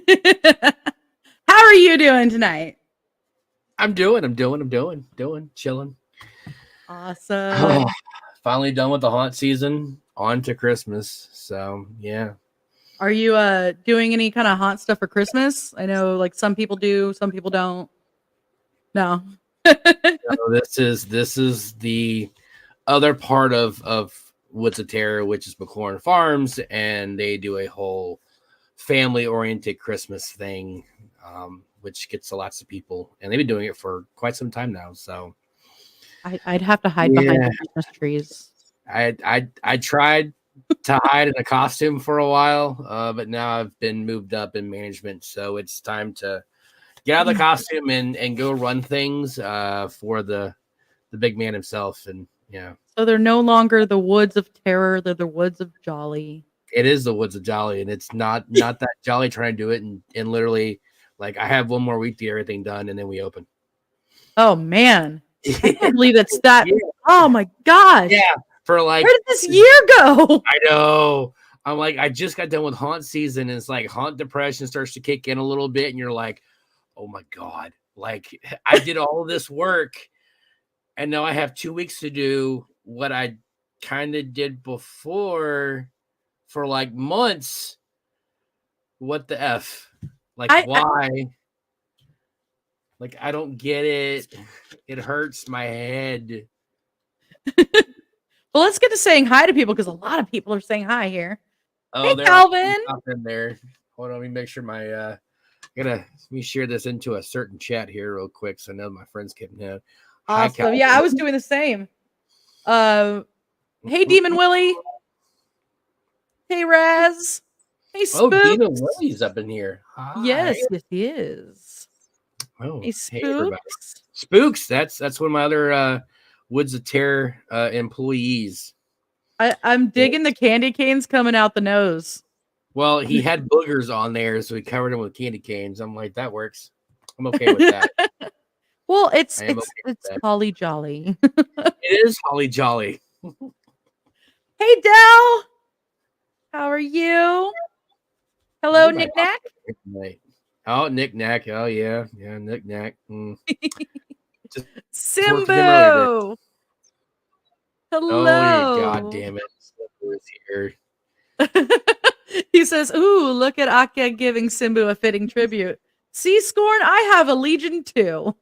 How are you doing tonight? I'm doing, chilling. Awesome. Oh, finally done with the haunt season. On to Christmas. So yeah. Are you doing any kind of haunt stuff for Christmas? I know like some people do, some people don't. No. So this is the other part of Woods of Terror, which is McLaurin Farms, and they do a whole family oriented Christmas thing, which gets lots of people, and they've been doing it for quite some time now. So I'd have to hide behind yeah, the Christmas trees. I tried to hide in a costume for a while, but now I've been moved up in management, so it's time to get out of the costume and go run things for the big man himself. And yeah, So they're no longer the woods of terror, they're the woods of jolly. it is the Woods of Jolly, and it's not that Jolly trying to do it and literally like I have one more week to get everything done, and then we open. Oh man. I can't believe it's that. Yeah. Oh my gosh. Yeah, for like where did this year go? I know. I'm like, I just got done with haunt season, and it's like haunt depression starts to kick in a little bit, and you're like, oh my God, like I did all of this work, and now I have 2 weeks to do what I kind of did before for like months. What the F? Like, why? Like, I don't get it. It hurts my head. Well, let's get to saying hi to people because a lot of people are saying hi here. Oh, hey, Calvin. Up in there. Hold on, let me make sure my let me share this into a certain chat here real quick so I know my friends can know. Awesome. Yeah, I was doing the same. Hey, Demon Willie. Hey, Raz. Hey, Spooks. Oh, Demon Willie's up in here. Hi. Yes, he is. Oh, hey, Spooks. Spooks. That's one of my other Woods of Terror employees. I'm digging the candy canes coming out the nose. Well, he had boogers on there, so he covered them with candy canes. I'm like, that works. I'm okay with that. Well, it's Holly Jolly. It is Holly Jolly. Hey, Dell. How are you? Hello, Nick Knack. Oh, Nick Knack. Oh, yeah. Yeah, Nick Knack. Simbo. Hello. Oh, God damn it. Simbo is here. He says, ooh, look at Akka giving Simbu a fitting tribute. See, Scorn, I have a legion too.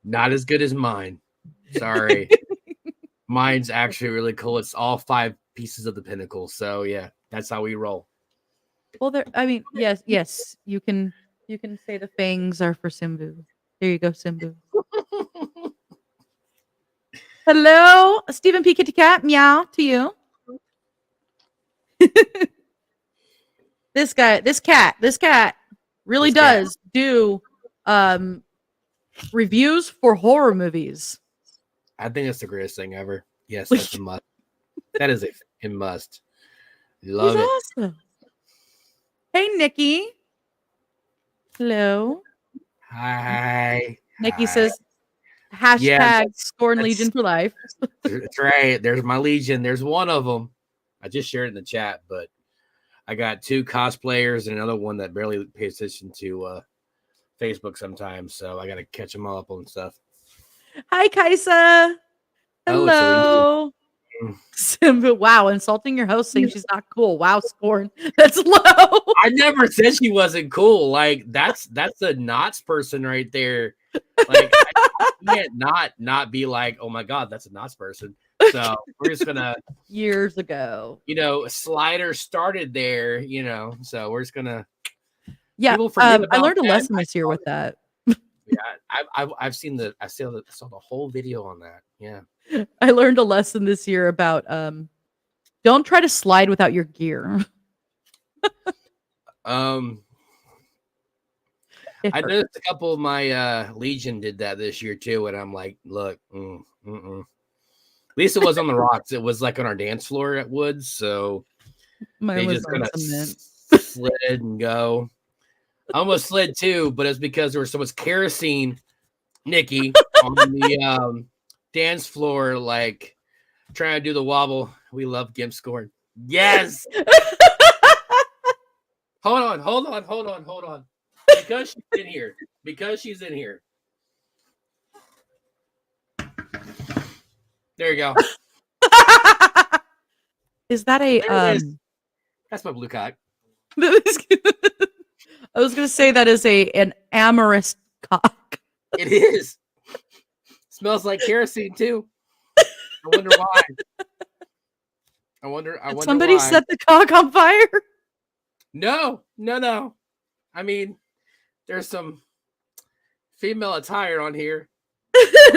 Not as good as mine. Sorry. Mine's actually really cool. It's all 5 pieces of the pinnacle. So yeah, that's how we roll. Well, yes, you can say the fangs are for Simbu. There you go, Simbu. Hello, Stephen P. Kitty Cat, meow to you. This cat really does do reviews for horror movies. I think that's the greatest thing ever. Yes, that's a must. That is a must. Love it. Awesome. Hey, Nikki. Hello. Hi. Nikki says, hashtag Scorn Legion for life. That's right. There's my Legion. There's one of them. I just shared it in the chat, but I got 2 cosplayers and another one that barely pays attention to Facebook sometimes. So I got to catch them all up on stuff. Hi, Kaisa. Hello. Simba, wow, insulting your host saying she's not cool. Wow, Scorn. That's low. I never said she wasn't cool. Like that's a Knots person right there. Like I can't not be like, oh my God, that's a Knots person. So we're just gonna years ago. Slider started there, so we're just gonna I learned a lesson this year with that. Yeah, I saw the whole video on that. Yeah. I learned a lesson this year about don't try to slide without your gear. I noticed a couple of my Legion did that this year too, and I'm like, look, at least it was on the rocks. It was like on our dance floor at Woods, so mine they just kind of slid and go. I almost slid too, but it's because there was so much kerosene, Nikki, on the dance floor, like trying to do the wobble. We love Gimp Scorn. Yes. Hold on. Because she's in here. There you go. Is that a That's my blue cock. I was gonna say that is an amorous cock. It is. Smells like kerosene too. I wonder why. I wonder Somebody why. set the cock on fire? No. I mean, there's some female attire on here.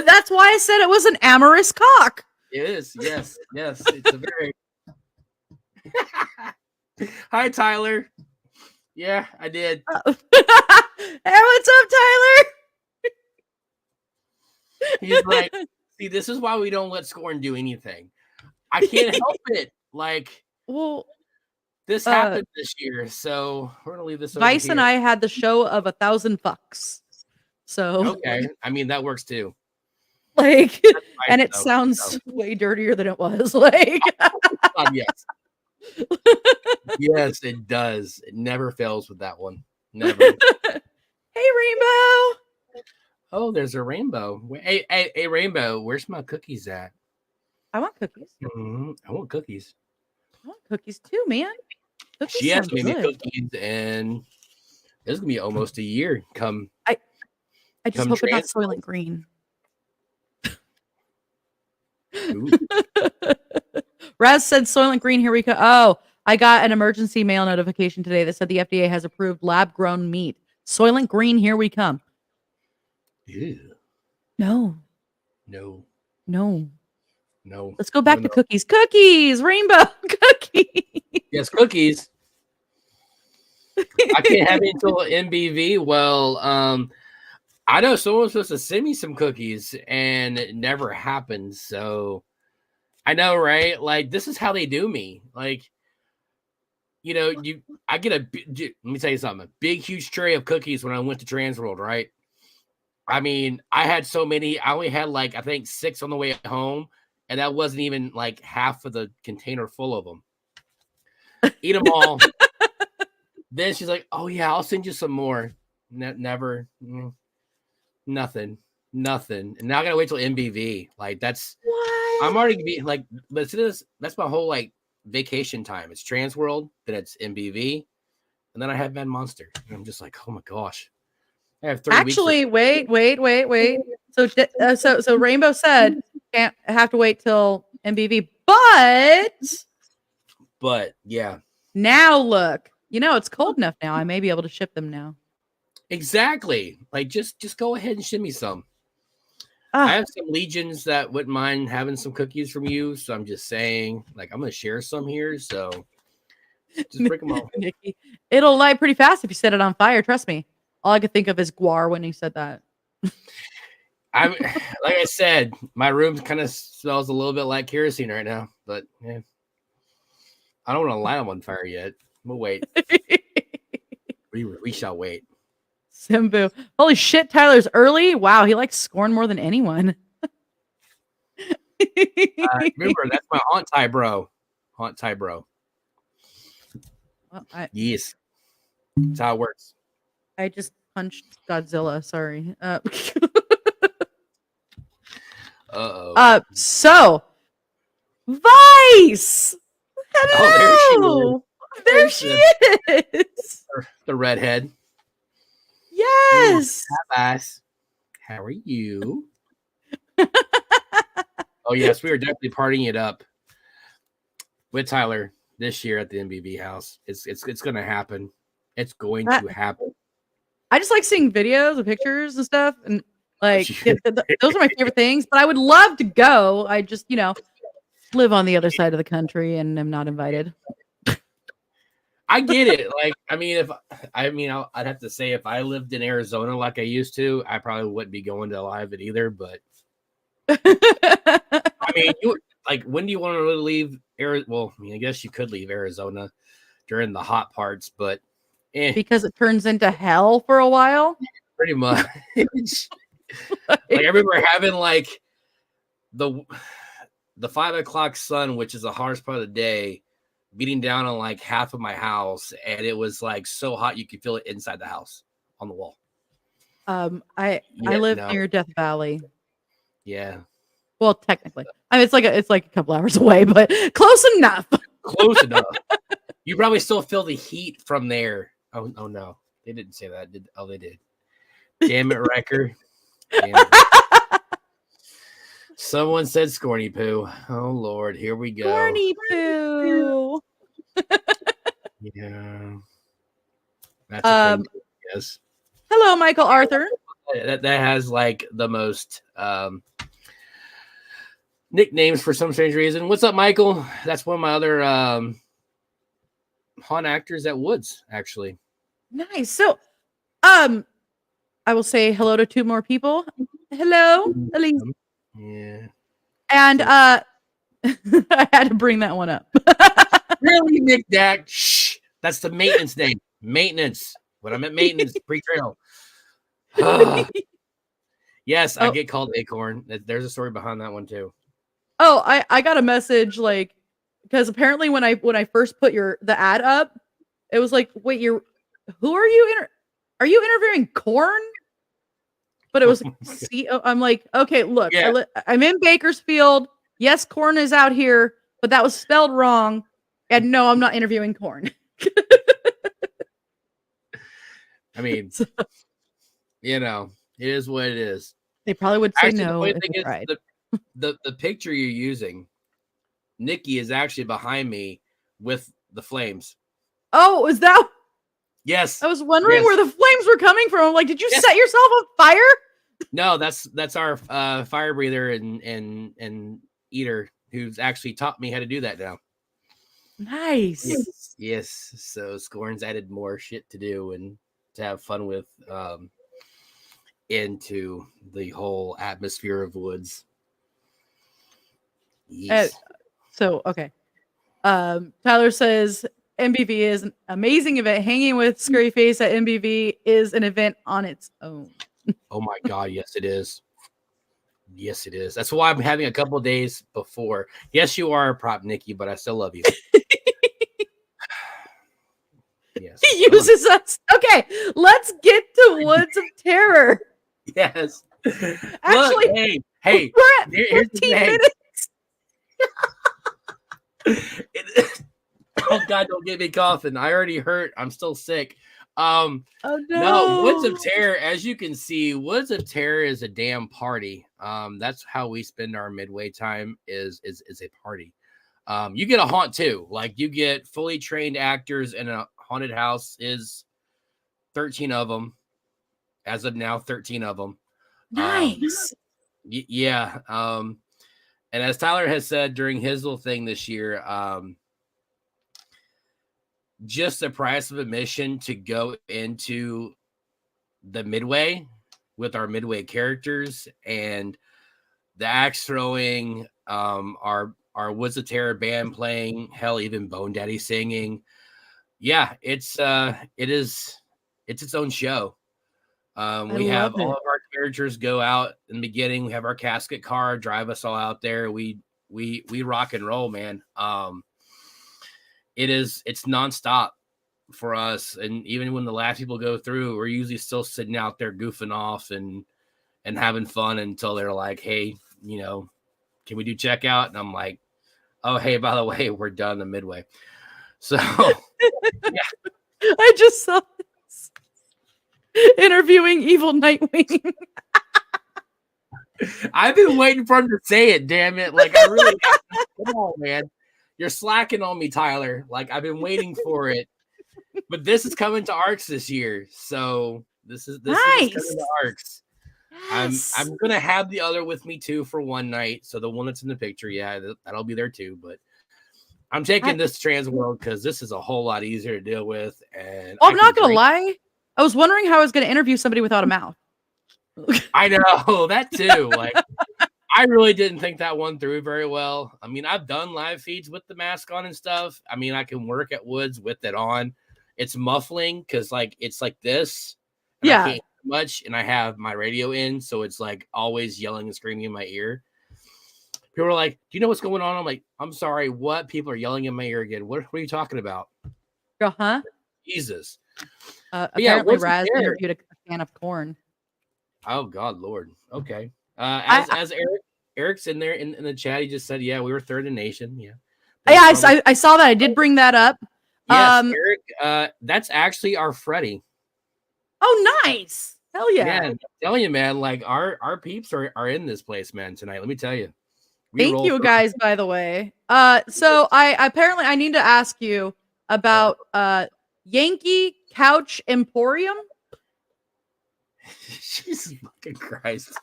That's why I said it was an amorous cock. It is. Yes. It's a very. Hi, Tyler. Yeah, I did. Hey, what's up, Tyler? He's like, see, this is why we don't let Scorn do anything. I can't help it. Like, well, this happened this year, so we're gonna leave this. Vice and I had the show of 1,000 fucks. So okay, I mean that works too. Like, and it sounds way dirtier than it was. Like, yes. Yes, it does. It never fails with that one. Never. Hey, Rainbow. Oh, there's a rainbow. Hey, Rainbow. Where's my cookies at? I want cookies. Mm-hmm. I want cookies. I want cookies too, man. Cookies she has made me cookies, and it's gonna be almost a year. I just hope it's not Soylent Green. Raz said Soylent Green, here we go. Oh, I got an emergency mail notification today that said the FDA has approved lab-grown meat. Soylent Green, here we come. Ew. No. Let's go back to cookies. Cookies, Rainbow, cookies. Yes, cookies. I can't have it until MBV. Well, I know someone was supposed to send me some cookies, and it never happened. So I know, right? Like, this is how they do me. Like, I get let me tell you something. A big, huge tray of cookies when I went to Transworld, right? I mean, I had so many. I only had I think 6 on the way home, and that wasn't even like half of the container full of them. Eat them all. Then she's like, "Oh yeah, I'll send you some more." Never. Nothing. And now I gotta wait till MBV. Like, that's what? I'm already be like, but that's my whole vacation time. It's Transworld, then it's MBV, and then I have Mad Monster. And I'm just like, oh my gosh. I have 3 Actually, wait. So Rainbow said can't have to wait till MBV, but yeah. Now look, it's cold enough now. I may be able to ship them now. Exactly. Like, just go ahead and ship me some. I have some legions that wouldn't mind having some cookies from you, so I'm just saying, I'm gonna share some here. So just break them off. Nikki, it'll light pretty fast if you set it on fire. Trust me. All I could think of is Guar when he said that. Like I said, my room kind of smells a little bit like kerosene right now, but yeah, I don't want to light them on fire yet. We'll wait. we shall wait. Simbu. Holy shit, Tyler's early. Wow, he likes Scorn more than anyone. Remember, that's my haunt tie bro. Well, yes. That's how it works. I just punched Godzilla. Sorry. Uh-oh. So, Vice! Hello! Oh, there she is! The redhead. Yes! Hi, Vice. How are you? Oh, yes, we are definitely partying it up with Tyler this year at the MBV house. It's going to happen. It's going to happen. I just like seeing videos and pictures and stuff, and those are my favorite things. But I would love to go. I just, live on the other side of the country and am not invited. I get it. I'd have to say if I lived in Arizona like I used to, I probably wouldn't be going to live it either. But when do you want to really leave Arizona? Well, I guess you could leave Arizona during the hot parts, but because it turns into hell for a while. Pretty much. I remember having the 5 o'clock sun, which is the hardest part of the day, beating down on like half of my house, and it was like so hot you could feel it inside the house on the wall. I live near Death Valley. Yeah. Well, technically, I mean it's like a couple hours away, but close enough. Close enough. You probably still feel the heat from there. Oh no, they didn't say that. Oh, they did. Damn it, Wrecker. Damn it. Someone said Scorny Poo. Oh Lord, here we go. Scorny Poo. Yeah. That's a thing. Yes. Hello, Michael Arthur. That has like the most nicknames for some strange reason. What's up, Michael? That's one of my other haunt actors at Woods, actually. Nice. So, I will say hello to 2 more people. Hello, Elise. Yeah. And I had to bring that one up. Really, Nick Dak? Shh. That's the maintenance name. Maintenance. When I'm at maintenance, pre-trail. Yes, I get called Acorn. There's a story behind that one too. Oh, I got a message like because apparently when I first put the ad up, it was like, wait, who are you? Are you interviewing Corn? But it was I'm like, okay, look, yeah. I'm in Bakersfield. Yes, Corn is out here, but that was spelled wrong. And no, I'm not interviewing Corn. I mean, you know, it is what it is. They probably would say actually, no. The thing is, the picture you're using, Nikki is actually behind me with the flames. Oh, is that? Yes. I was wondering where the flames were coming from. I'm like, did you set yourself on fire? No, that's our fire breather and eater who's actually taught me how to do that now. Nice. Yes. So Scorn's added more shit to do and to have fun with into the whole atmosphere of Woods. Yes. Okay. Tyler says MBV is an amazing event. Hanging with ScurryFace at MBV is an event on its own. Oh my God, yes it is. Yes, it is. That's why I'm having a couple of days before. Yes, you are a prop, Nikki, but I still love you. Yes. He uses us. Okay, let's get to Woods of Terror. Yes. Actually, look, hey, we're at 15 minutes. Oh God, don't get me coughing. I already hurt. I'm still sick. Oh no. No, Woods of Terror, as you can see, Woods of Terror is a damn party. That's how we spend our midway time is a party. You get a haunt too. Like you get fully trained actors in a haunted house is 13 of them. As of now, 13 of them. Nice. Yeah. And as Tyler has said during his little thing this year, just the price of admission to go into the midway with our midway characters and the axe throwing, our Woods of Terror band playing, hell, even Bone Daddy singing. Yeah, it's its own show. We have all of our characters go out in the beginning. We have our casket car drive us all out there. We rock and roll, man. It's nonstop for us. And even when the last people go through, we're usually still sitting out there goofing off and having fun until they're like, hey, can we do checkout? And I'm like, oh, hey, by the way, we're done the midway. So yeah. I just saw this. Interviewing Evil Nightwing. I've been waiting for him to say it, damn it. Like, I really come on, man. You're slacking on me, Tyler. Like, I've been waiting for it. But this is coming to ARCs this year. So this is coming to ARCs. Yes. I'm gonna have the other with me too for one night. So the one that's in the picture, yeah, that'll be there too. But I'm taking this trans world because this is a whole lot easier to deal with. And I'm not gonna lie. I was wondering how I was gonna interview somebody without a mouth. I know that too. Like, I really didn't think that one through very well. I mean, I've done live feeds with the mask on and stuff. I mean, I can work at Woods with it on. It's muffling because it's like this. Yeah. I can't hear much, and I have my radio in, so it's like always yelling and screaming in my ear. People are like, "Do you know what's going on?" I'm like, "I'm sorry, what?" People are yelling in my ear again. What are you talking about? Uh-huh. Jesus. Apparently Raz interviewed a fan of Corn. Oh God, Lord. Okay. I As Eric's in there in the chat, he just said, "Yeah, we were third in nation." Yeah. I saw that. I did bring that up. Yes, Eric. That's actually our Freddy. Oh, nice. Hell yeah. Man, I'm telling you, man, like our peeps are in this place, man, tonight. Let me tell you. Thank you guys, by the way. So I need to ask you about Yankee Couch Emporium. Jesus fucking Christ.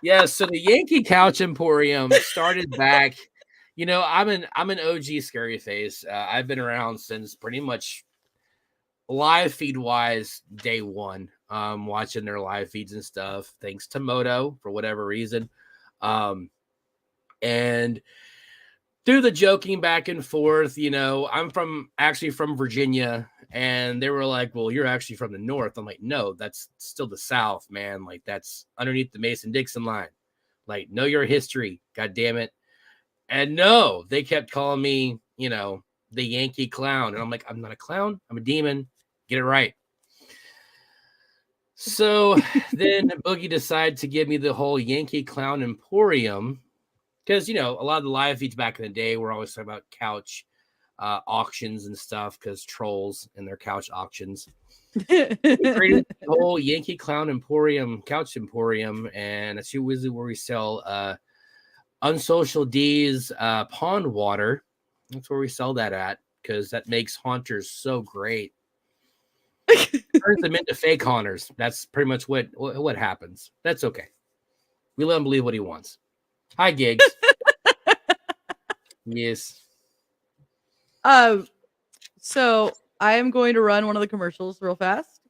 Yeah, so the Yankee Couch Emporium started back. You know, I'm an OG ScurryFace. I've been around since pretty much live feed wise day one. Watching their live feeds and stuff, thanks to Moto for whatever reason. And through the joking back and forth, you know, I'm actually from Virginia, and they were like, "Well, you're actually from the North." I'm like, "No, that's still the South, man. Like, that's underneath the Mason-Dixon line. Like, know your history, god damn it." And no, they kept calling me, you know, the Yankee clown. And I'm like, "I'm not a clown. I'm a demon. Get it right." So then Boogie decided to give me the whole Yankee Clown Emporium, because, you know, a lot of the live feeds back in the day were always talking about couch auctions and stuff, because trolls and their couch auctions. We created the whole Yankee Clown Emporium, Couch Emporium, and that's usually where we sell Unsocial D's pond water. That's where we sell that at, because that makes haunters so great. Turns them into fake haunters. That's pretty much what happens. That's okay. We let him believe what he wants. Hi, Gigs. Yes. So I am going to run one of the commercials real fast,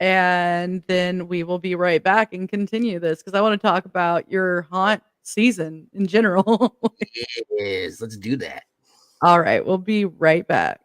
and then we will be right back and continue this, because I want to talk about your haunt season in general. Yes, let's do that. All right, we'll be right back.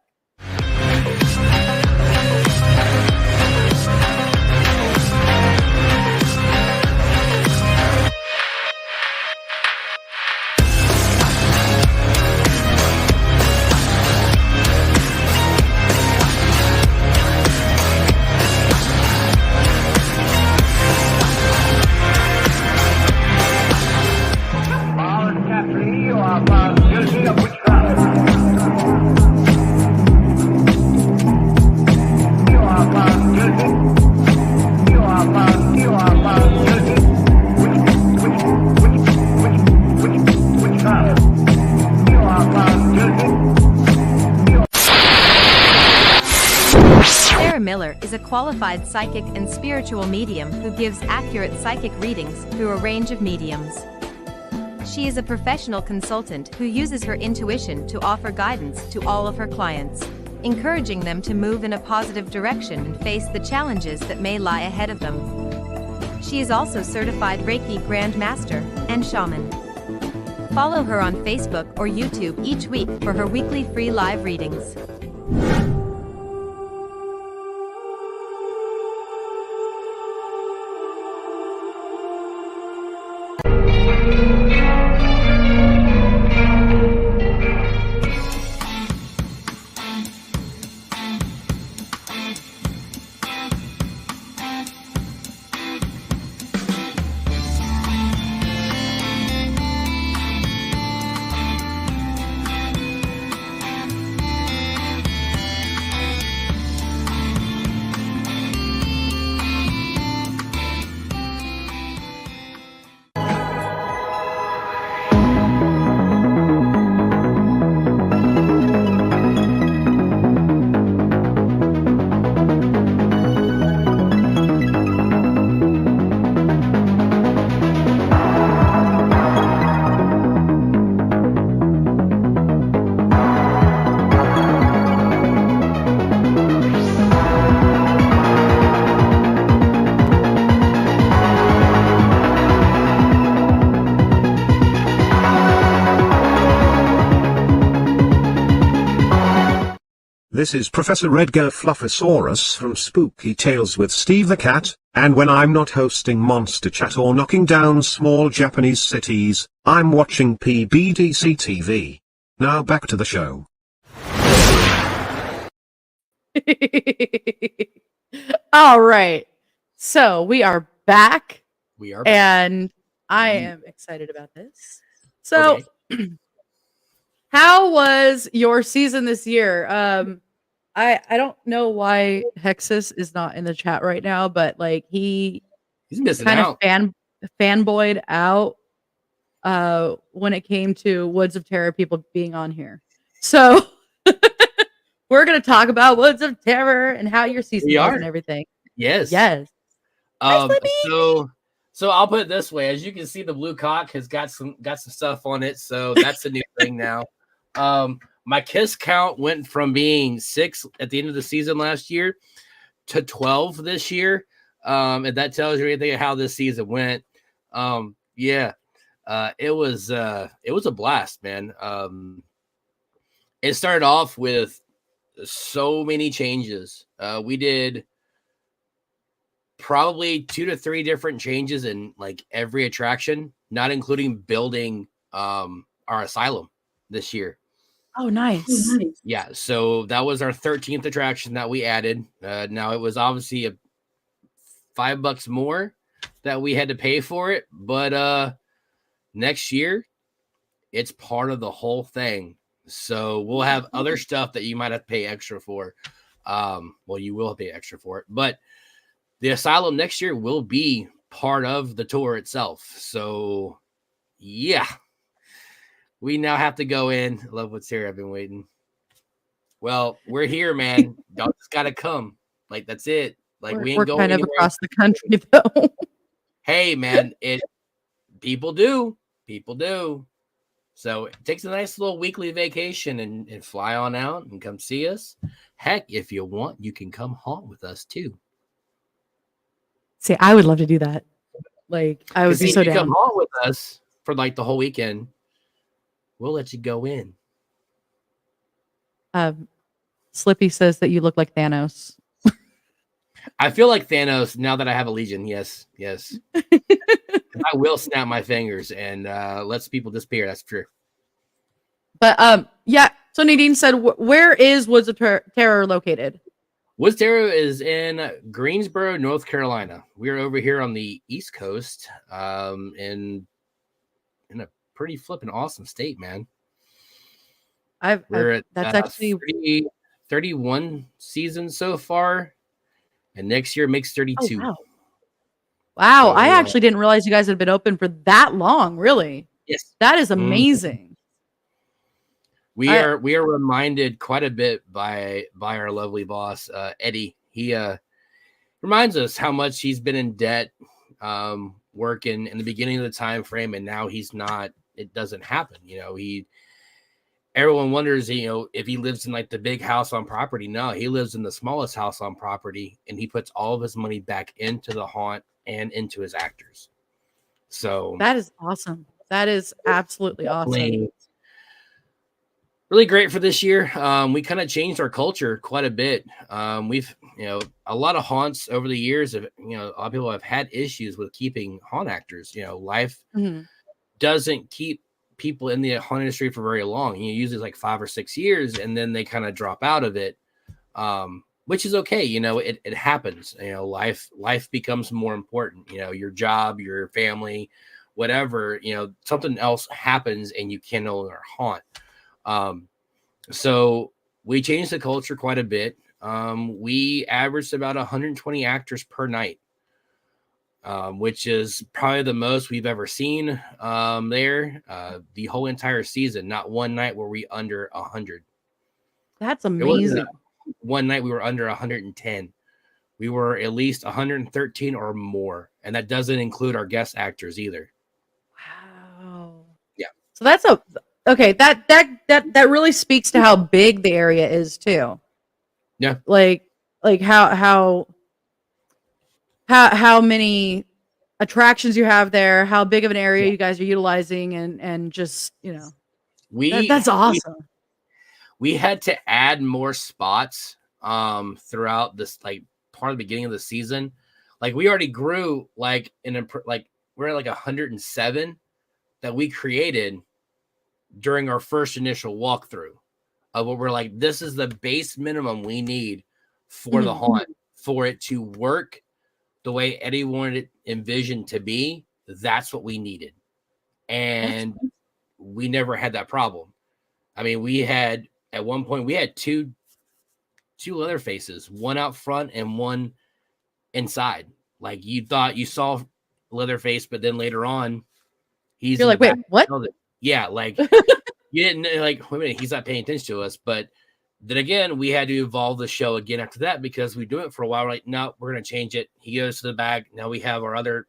Is a qualified psychic and spiritual medium who gives accurate psychic readings through a range of mediums. She is a professional consultant who uses her intuition to offer guidance to all of her clients, encouraging them to move in a positive direction and face the challenges that may lie ahead of them. She is also certified Reiki Grand Master and Shaman. Follow her on Facebook or YouTube each week for her weekly free live readings. This is Professor Edgar Fluffosaurus from Spooky Tales with Steve the Cat, And when I'm not hosting Monster Chat or knocking down small Japanese cities, I'm watching PBDC TV. Now back to the show. All right. So we are back. We are back. And I am excited about this. So how was your season this year? I don't know why Hexus is not in the chat right now, but like he's missing kind out. of fanboyed out when it came to Woods of Terror people being on here. So we're gonna talk about Woods of Terror and how your season was and everything. Yes. Yes. So I'll put it this way. As you can see, the blue cock has got some stuff on it. So that's a new thing now. My kiss count went from being 6 at the end of the season last year to 12 this year. And that tells you anything of how this season went. It was a blast, man. It started off with so many changes. We did probably 2 to 3 different changes in like every attraction, not including building our asylum this year. Oh, nice. Yeah, so that was our 13th attraction that we added. Now it was obviously $5 more that we had to pay for it, but next year it's part of the whole thing. So we'll have other stuff that you might have to pay extra for. Well, you will pay extra for it, but the asylum next year will be part of the tour itself. So yeah. We now have to go in. I love what's here. I've been waiting. Well, we're here, man. Y'all just gotta come. Like that's it. Like we ain't going kind of anywhere. across the country though. Hey, man, people do. So it takes a nice little weekly vacation and fly on out and come see us. Heck, if you want, you can come haunt with us too. See, I would love to do that. Like I would be so down. Come haunt with us for like the whole weekend. We'll let you go in. Slippy says that you look like Thanos. I feel like Thanos now that I have a Legion. Yes. I will snap my fingers and let people disappear. That's true. But yeah. So Nadine said, "Where is Woods of Terror located?" Woods of Terror is in Greensboro, North Carolina. We're over here on the East Coast, in a pretty flipping awesome state, man. We're at that's actually 31 seasons so far, and next year makes 32. Oh, wow. So, I actually didn't realize you guys had been open for that long. Really? Yes. That is amazing. We are reminded quite a bit by our lovely boss, Eddie. He reminds us how much he's been in debt, working in the beginning of the time frame, and now he's not. It doesn't happen. Everyone wonders, if he lives in like the big house on property. No, he lives in the smallest house on property, and he puts all of his money back into the haunt and into his actors. So that is awesome. That is absolutely awesome. Really great for this year. We kind of changed our culture quite a bit. We've, a lot of haunts over the years of, a lot of people have had issues with keeping haunt actors. Life doesn't keep people in the haunt industry for very long. Usually like 5 or 6 years, and then they kind of drop out of it, which is okay. It happens. Life becomes more important. Your job, your family, whatever. Something else happens, and you can no longer haunt. So we changed the culture quite a bit. We averaged about 120 actors per night, which is probably the most we've ever seen there. The whole entire season, not one night were we under 100. That's amazing. One night we were under 110. We were at least 113 or more, and that doesn't include our guest actors either. Wow. Yeah. So that's okay. That really speaks to how big the area is too. Yeah. Like how many attractions you have there, how big of an area you guys are utilizing, and just that's awesome. We had to add more spots throughout this like part of the beginning of the season. Like we already grew like like we're at like 107 that we created during our first initial walkthrough of what we're like, this is the base minimum we need for the haunt for it to work the way Eddie wanted it envisioned to be. That's what we needed. And we never had that problem. I mean, we had at one point we had two leather faces, one out front and one inside. Like you thought you saw Leatherface, but then later on he's You're like, wait, what? Yeah, like you didn't like, wait a minute, he's not paying attention to us. But then again, we had to evolve the show again after that because we do it for a while. We're like, no, we're gonna change it. He goes to the back. Now we have our other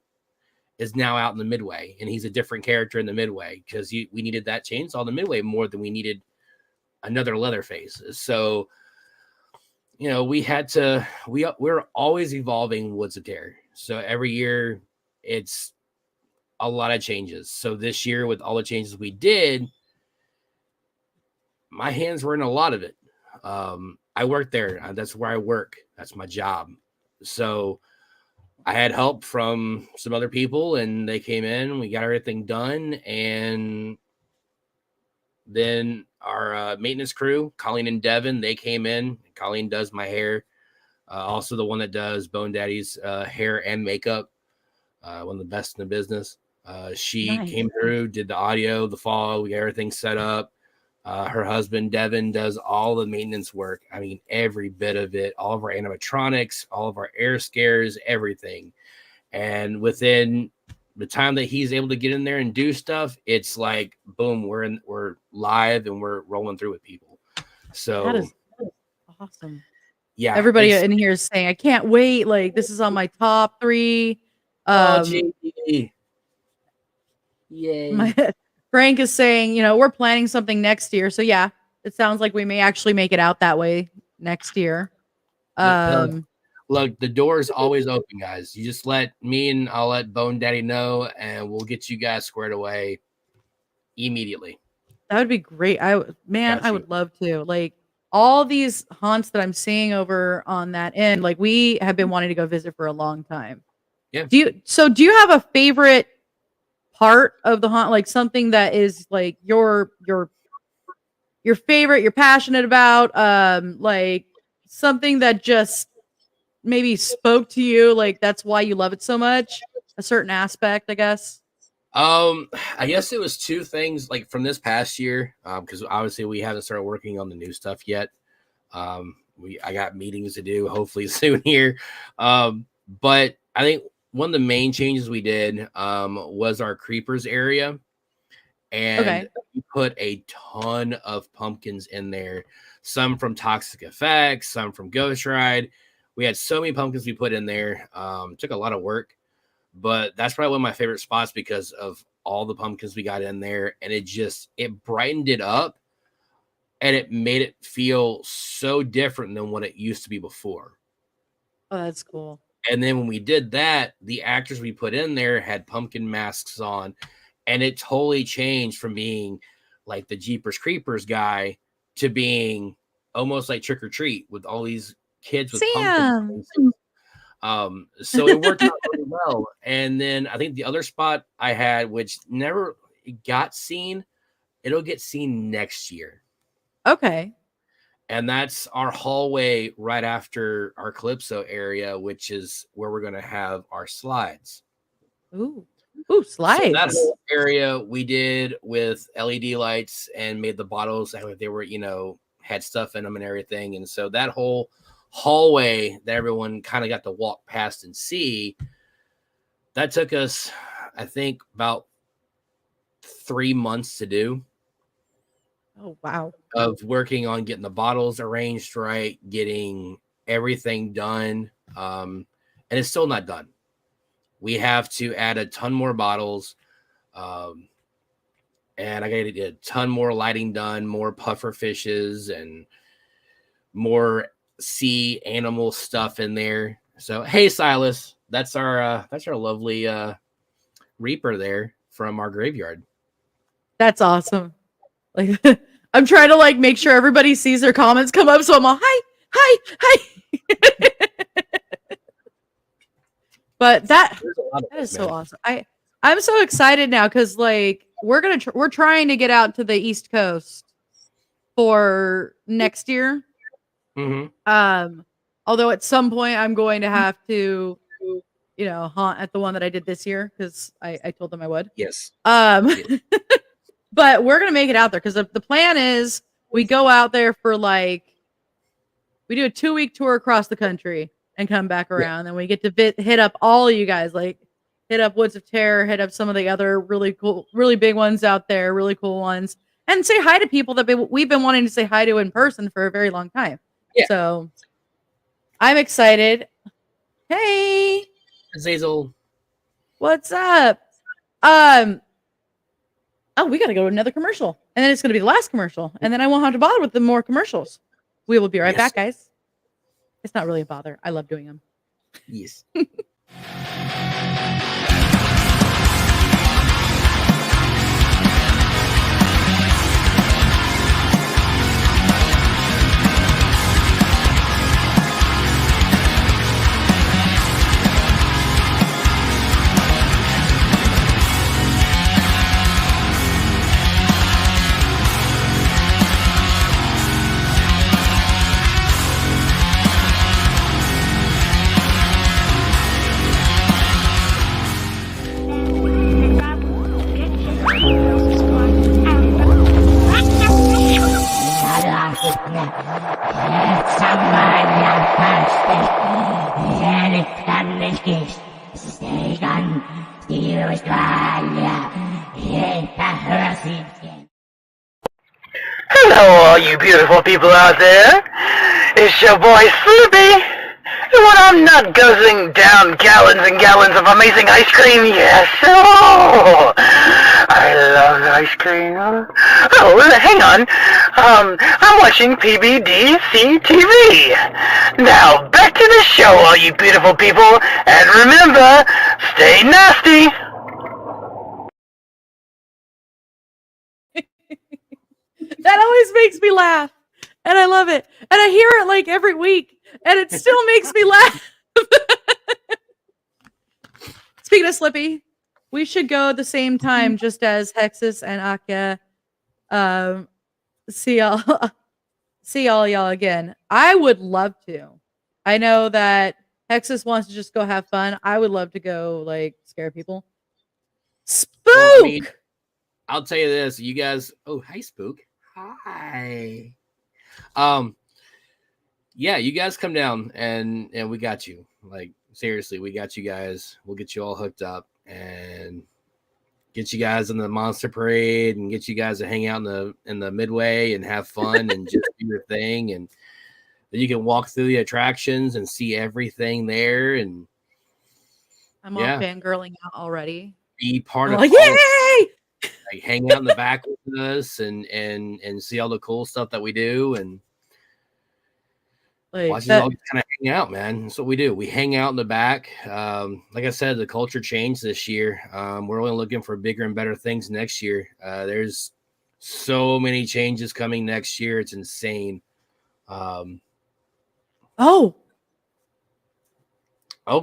is now out in the midway, and he's a different character in the midway because we needed that chainsaw in the midway more than we needed another Leatherface. So, you know, we had to, we're always evolving Woods of Terror. So every year it's a lot of changes. So this year with all the changes we did, my hands were in a lot of it. I worked there. That's where I work. That's my job. So I had help from some other people and they came in, we got everything done. And then our maintenance crew, Colleen and Devin, they came in. Colleen does my hair. Also the one that does Bone Daddy's hair and makeup. One of the best in the business. She came through, did the audio, the fall. We got everything set up. Her husband, Devin, does all the maintenance work. I mean, every bit of it, all of our animatronics, all of our air scares, everything. And within the time that he's able to get in there and do stuff, it's like, boom, we're live and we're rolling through with people. So that is awesome. Yeah. Everybody in here is saying, I can't wait. Like, this is on my top 3. Yay. Frank is saying, you know, we're planning something next year. So yeah, it sounds like we may actually make it out that way next year. Look, the door is always open, guys. You just let me and I'll let Bone Daddy know, and we'll get you guys squared away immediately. That would be great. I would love to. Like all these haunts that I'm seeing over on that end, like we have been wanting to go visit for a long time. Yeah. Do you have a favorite part of the haunt, like something that is like your favorite, you're passionate about, like something that just maybe spoke to you, like that's why you love it so much, a certain aspect, I guess? I guess it was 2 things like from this past year, because obviously we haven't started working on the new stuff yet. I got meetings to do hopefully soon here. But I think one of the main changes we did was our creepers area. And we put a ton of pumpkins in there, some from Toxic Effects, some from Ghost Ride. We had so many pumpkins we put in there. Took a lot of work, but that's probably one of my favorite spots because of all the pumpkins we got in there. And it brightened it up and it made it feel so different than what it used to be before. Oh, that's cool. And then when we did that, the actors we put in there had pumpkin masks on, and it totally changed from being like the Jeepers Creepers guy to being almost like Trick or Treat with all these kids with pumpkins. So it worked out really well. And then I think the other spot I had, which never got seen, it'll get seen next year. Okay. And that's our hallway right after our Calypso area, which is where we're going to have our slides. Ooh, slides. So that whole area we did with LED lights and made the bottles that they were, had stuff in them and everything. And so that whole hallway that everyone kind of got to walk past and see, that took us, I think, about 3 months to do. Oh, wow. Of working on getting the bottles arranged right, getting everything done. And it's still not done. We have to add a ton more bottles. And I got to get a ton more lighting done, more puffer fishes and more sea animal stuff in there. So, hey, Silas, that's our lovely Reaper there from our graveyard. That's awesome. Like, I'm trying to like make sure everybody sees their comments come up. So I'm all, hi. But that There's a lot of is us, so man. awesome. I'm so excited now because like we're trying to get out to the East Coast for next year. Although at some point I'm going to have to, haunt at the one that I did this year because I told them I would. Yes. But we're gonna make it out there because the plan is we go out there for like we do a 2-week tour across the country and come back around, and we get to hit up all of you guys, like hit up Woods of Terror, hit up some of the other really cool, really big ones out there, really cool ones, and say hi to people that we've been wanting to say hi to in person for a very long time. Yeah. So I'm excited. Hey, Azazel. what's up? Oh, we got to go to another commercial. And then it's going to be the last commercial. And then I won't have to bother with the more commercials. We will be right back, guys. It's not really a bother. I love doing them. Yes. Hello, all you beautiful people out there. It's your boy Slippy. And when I'm not guzzling down gallons and gallons of amazing ice cream, yes, oh, I love ice cream. Oh, hang on. I'm watching PBDC TV. Now, back to the show, all you beautiful people. And remember, stay nasty. That always makes me laugh. And I love it. And I hear it like every week. And it still makes me laugh. Speaking of Slippy, we should go at the same time just as Hexus and Akka see all y'all again. I would love to. I know that Hexus wants to just go have fun. I would love to go like scare people. Spook! Well, I mean, I'll tell you this, you guys. Oh, hi, Spook. Hi. Yeah, you guys come down and we got you. Like seriously, we got you guys. We'll get you all hooked up and get you guys in the monster parade and get you guys to hang out in the midway and have fun and just do your thing, and then you can walk through the attractions and see everything there. And I'm all fangirling out already. Be part of like, yay! Like hang out in the back with us and see all the cool stuff that we do and like watch us all kind of hang out, man. That's what we do. We hang out in the back. Like I said, the culture changed this year. We're only looking for bigger and better things next year. There's so many changes coming next year. It's insane. Oh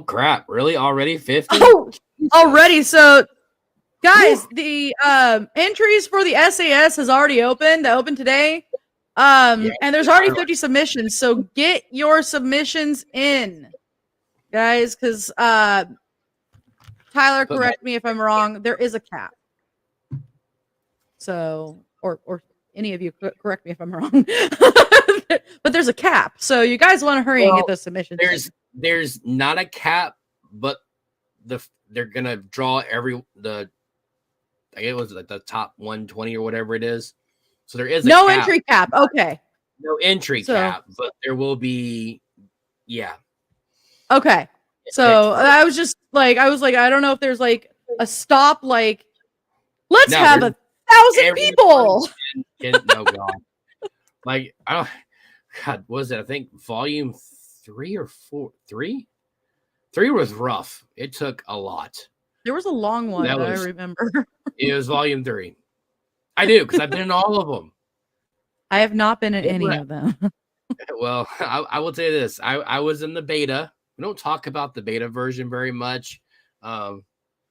crap. Really? Already 50? Oh, already. So guys, the entries for the SAS has already opened. It opened today. And there's already 50 submissions. So get your submissions in, guys, because Tyler, correct me if I'm wrong. There is a cap. So, or any of you correct me if I'm wrong. But there's a cap. So you guys want to hurry and get those submissions. There's not a cap, but they're gonna draw I guess it was like the top 120 or whatever it is. So there is no entry cap. Okay. No entry cap, but there will be. Yeah. Okay. So I was like, I don't know if there's like a stop. Like, let's have 1,000 people. No God. Like I don't. God, was it? I think volume 3 or 4. 3. 3 was rough. It took a lot. There was a long one that I remember. It was volume 3. I do because I've been in all of them. I have not been in any of them. Well, I will tell you this. I was in the beta We don't talk about the beta version very much,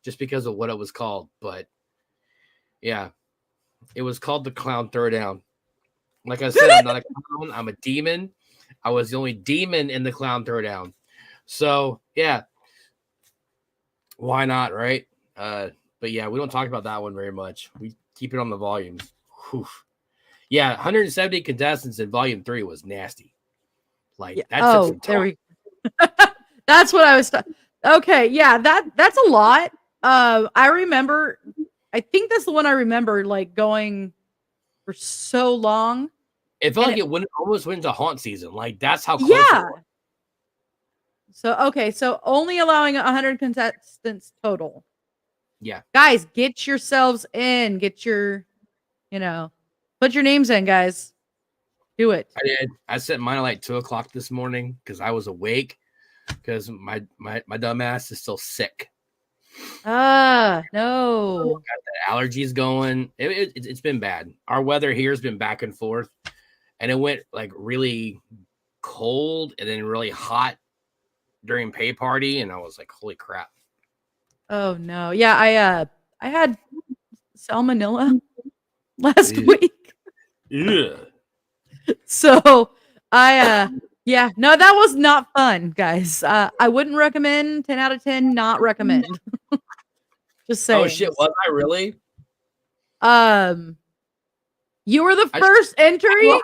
just because of what it was called. But yeah, it was called the Clown Throwdown. Like I said, I'm not a clown. I'm a demon. I was the only demon in the Clown Throwdown. So yeah, why not, right? But yeah, we don't talk about that one very much. We keep it on the volumes. Whew. Yeah, 170 contestants in volume 3 was nasty. Like that's there we that's what I was okay, yeah, that's a lot. I remember, I think that's the one I remember like going for so long. It felt like it almost went to haunt season. Like that's how close it was. So okay, so only allowing 100 contestants total. Yeah. Guys, get yourselves in. Get your, put your names in, guys. Do it. I did. I set mine at like 2:00 this morning because I was awake because my dumb ass is still sick. No. Got the allergies going. It's been bad. Our weather here has been back and forth, and it went like really cold and then really hot during pay party, and I was like, holy crap. Oh no. Yeah, I had salmonella last week. Yeah. So that was not fun, guys. I wouldn't recommend. 10 out of 10, not recommend. Just saying. Oh shit, was I really? You were the first entry.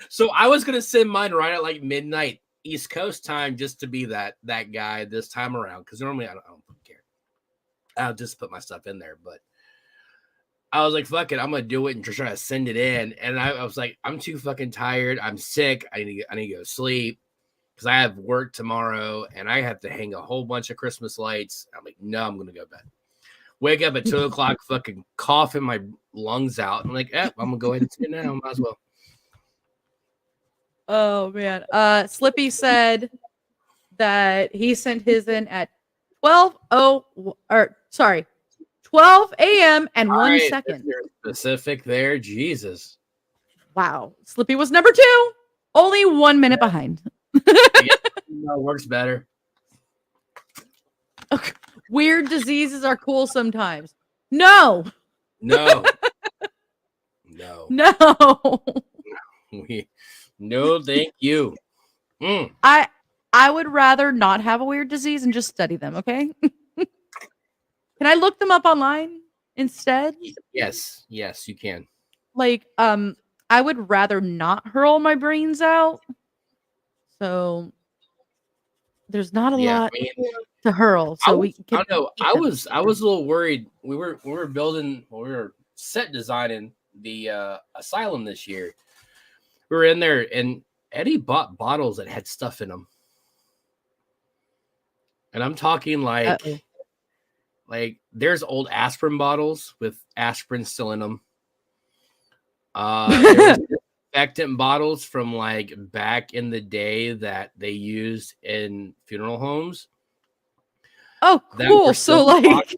So I was gonna send mine right at like midnight East Coast time just to be that guy this time around, because normally I don't care. I'll just put my stuff in there, but I was like, fuck it, I'm gonna do it and just try to send it in. And I was like, I'm too fucking tired. I'm sick. I need to go sleep because I have work tomorrow and I have to hang a whole bunch of Christmas lights. I'm like, no, I'm gonna go to bed. Wake up at 2:00, fucking coughing my lungs out. I'm like, I'm gonna go ahead and sit now. Might as well. Oh man. Slippy said that he sent his in at 12 a.m. and 1 second. Specific there, Jesus. Wow. Slippy was number 2, only 1 minute behind. No, works better. Okay. Weird diseases are cool sometimes. No. No. No, thank you. I would rather not have a weird disease and just study them, okay? Can I look them up online instead? Yes, you can. Like, I would rather not hurl my brains out. So there's not a lot to hurl. So I don't know. I was a little worried. We were set designing the asylum this year. We were in there and Eddie bought bottles that had stuff in them. And I'm talking like there's old aspirin bottles with aspirin still in them. There's disinfectant bottles from like back in the day that they used in funeral homes. Oh, cool. So like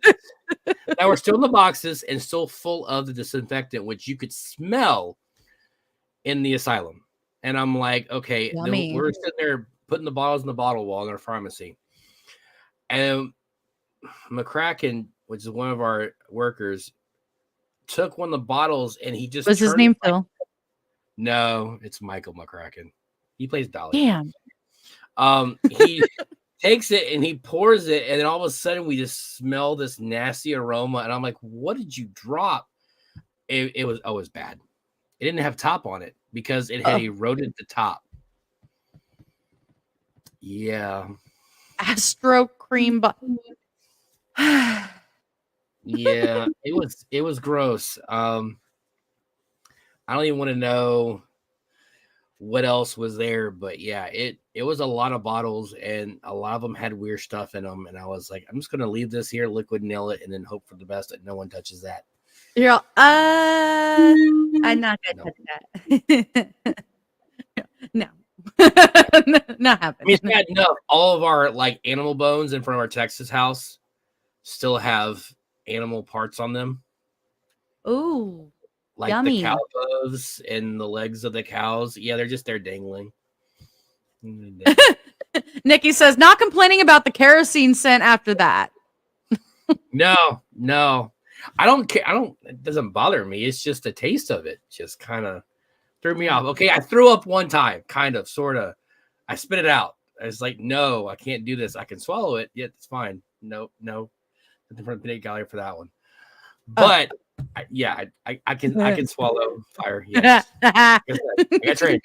that were still in the boxes and still full of the disinfectant, which you could smell in the asylum. And I'm like, okay, we're sitting there putting the bottles in the bottle wall in our pharmacy. And McCracken, which is one of our workers, took one of the bottles and he just was his name Phil? No, it's Michael McCracken. He plays Dolly. Damn. He takes it and he pours it, and then all of a sudden we just smell this nasty aroma. And I'm like, what did you drop? It was bad. It didn't have top on it because it had eroded the top. Yeah. Astro cream. Yeah, it was gross. I don't even want to know what else was there, but yeah, it was a lot of bottles and a lot of them had weird stuff in them. And I was like, I'm just gonna leave this here, liquid nail it, and then hope for the best that no one touches that. You're all, I'm not gonna touch that. No. Not happening. I mean, it's bad enough. All of our like animal bones in front of our Texas house still have animal parts on them. Ooh, like yummy. The cow hooves and the legs of the cows. Yeah, they're just there dangling. Nikki says, not complaining about the kerosene scent after that. No. I don't care. It doesn't bother me. It's just the taste of it just kind of threw me off. Okay, I threw up one time, kind of, sort of. I spit it out. I was like, no, I can't do this. I can swallow it. Yeah, it's fine. No. Different big gallery for that one. But I can swallow fire. Yes. I got trained.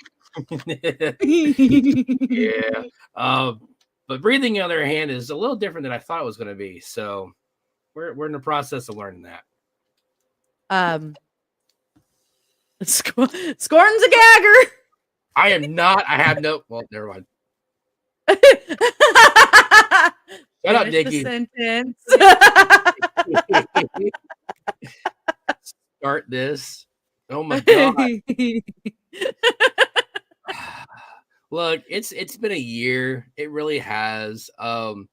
Yeah. But breathing, on the other hand, is a little different than I thought it was going to be. So we're in the process of learning that. Scorn's a gagger. I am not. I have no. Well, never mind. Shut up, Nikki. Sentence. Start this. Oh my god. Look, it's been a year. It really has. Oh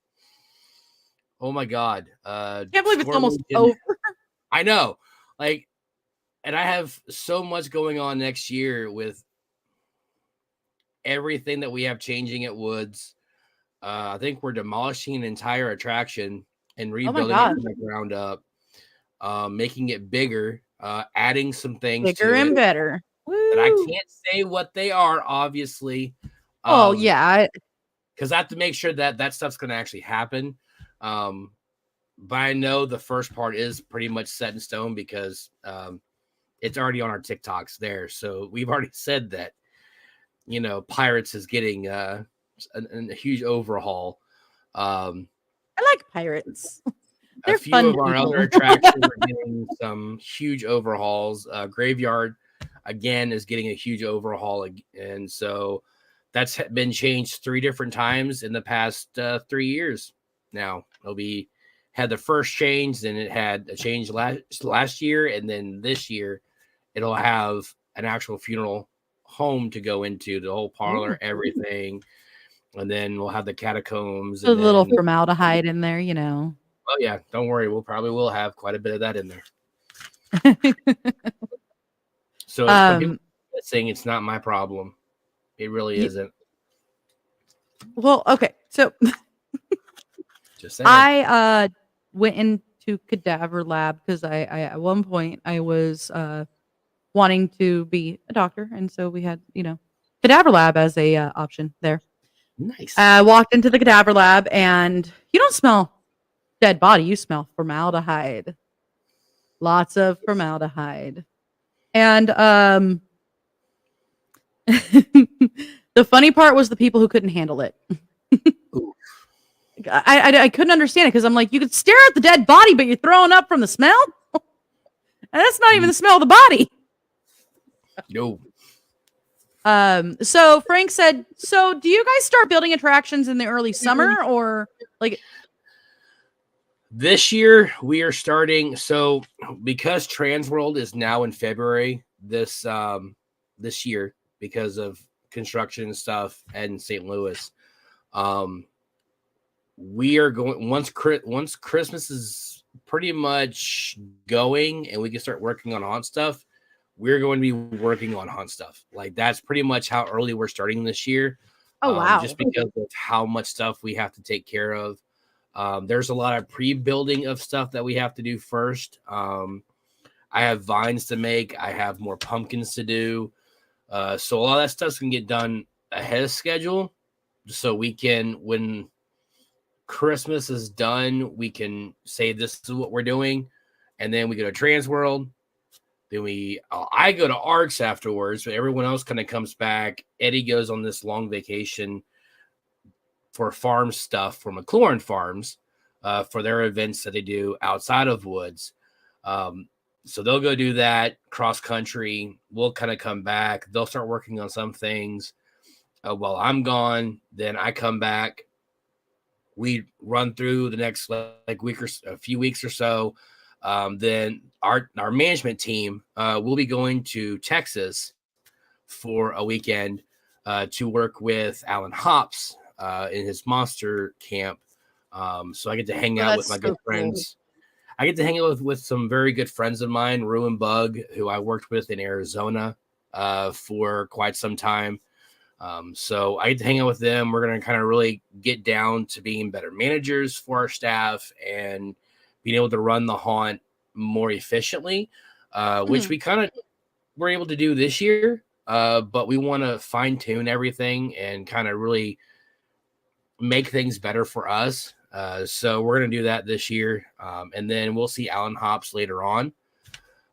my god. Can't believe it's almost over. I know. Like, and I have so much going on next year with everything that we have changing at Woods. I think we're demolishing an entire attraction and rebuilding it from the ground up, making it bigger, adding some things bigger and better. But I can't say what they are, obviously. Oh yeah, because I have to make sure that that stuff's going to actually happen. But I know the first part is pretty much set in stone because it's already on our TikToks there. So we've already said that, Pirates is getting a huge overhaul. I like Pirates. They're a few fun of our people. other attractions are getting some huge overhauls. Graveyard, again, is getting a huge overhaul. And so that's been changed 3 different times in the past 3 years now. Had the first change, then it had a change last year, and then this year it'll have an actual funeral home to go into, the whole parlor, everything, and then we'll have the catacombs. A little formaldehyde in there, Oh yeah, don't worry, we'll probably have quite a bit of that in there. So saying it's not my problem, it really isn't. Well, okay, so just saying. I went into Cadaver Lab because I at one point I was wanting to be a doctor, and so we had Cadaver Lab as a option there. Nice. I walked into the Cadaver Lab, and you don't smell dead body; you smell formaldehyde. Lots of formaldehyde, and the funny part was the people who couldn't handle it. I couldn't understand it because I'm like, you could stare at the dead body, but you're throwing up from the smell? And that's not even the smell of the body. No. So Frank said, so do you guys start building attractions in the early summer or like? This year we are starting. So because Transworld is now in February this year because of construction and stuff and St. Louis, we are going once Christmas is pretty much going and we can start working on haunt stuff. We're going to be working on haunt stuff. Like that's pretty much how early we're starting this year. Oh wow! Just because of how much stuff we have to take care of. There's a lot of pre-building of stuff that we have to do first. I have vines to make. I have more pumpkins to do. So a lot of that stuff's going to get done ahead of schedule. So we can, when Christmas is done, we can say this is what we're doing. And then we go to Transworld. Then I go to Arcs afterwards, but everyone else kind of comes back. Eddie goes on this long vacation for farm stuff for McLaurin Farms for their events that they do outside of Woods. So they'll go do that cross country. We'll kind of come back. They'll start working on some things while I'm gone. Then I come back. We run through the next week or a few weeks or so. Then our management team will be going to Texas for a weekend to work with Alan Hops in his monster camp. So I get to hang out with my good friends. I get to hang out with some very good friends of mine, Rue and Bug, who I worked with in Arizona for quite some time. So I get to hang out with them. We're going to kind of really get down to being better managers for our staff and being able to run the haunt more efficiently, which we kind of were able to do this year. But we want to fine tune everything and kind of really make things better for us. So we're going to do that this year. And then we'll see Alan Hops later on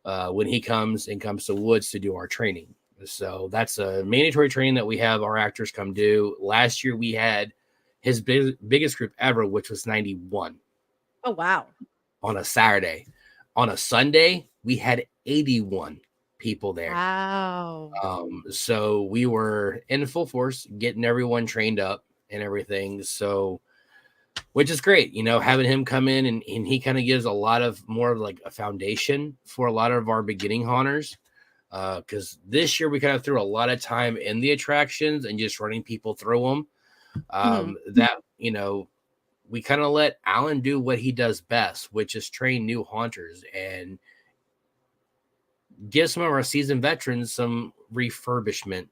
when he comes to Woods to do our training. So that's a mandatory training that we have our actors come do. Last year we had his biggest group ever, which was 91. Oh, wow. On a Saturday. On a Sunday, we had 81 people there. Wow. So we were in full force getting everyone trained up and everything. So, which is great, having him come in and he kind of gives a lot of more of like a foundation for a lot of our beginning haunters. Because this year we kind of threw a lot of time in the attractions and just running people through them. That, we kind of let Alan do what he does best, which is train new haunters and give some of our seasoned veterans some refurbishment,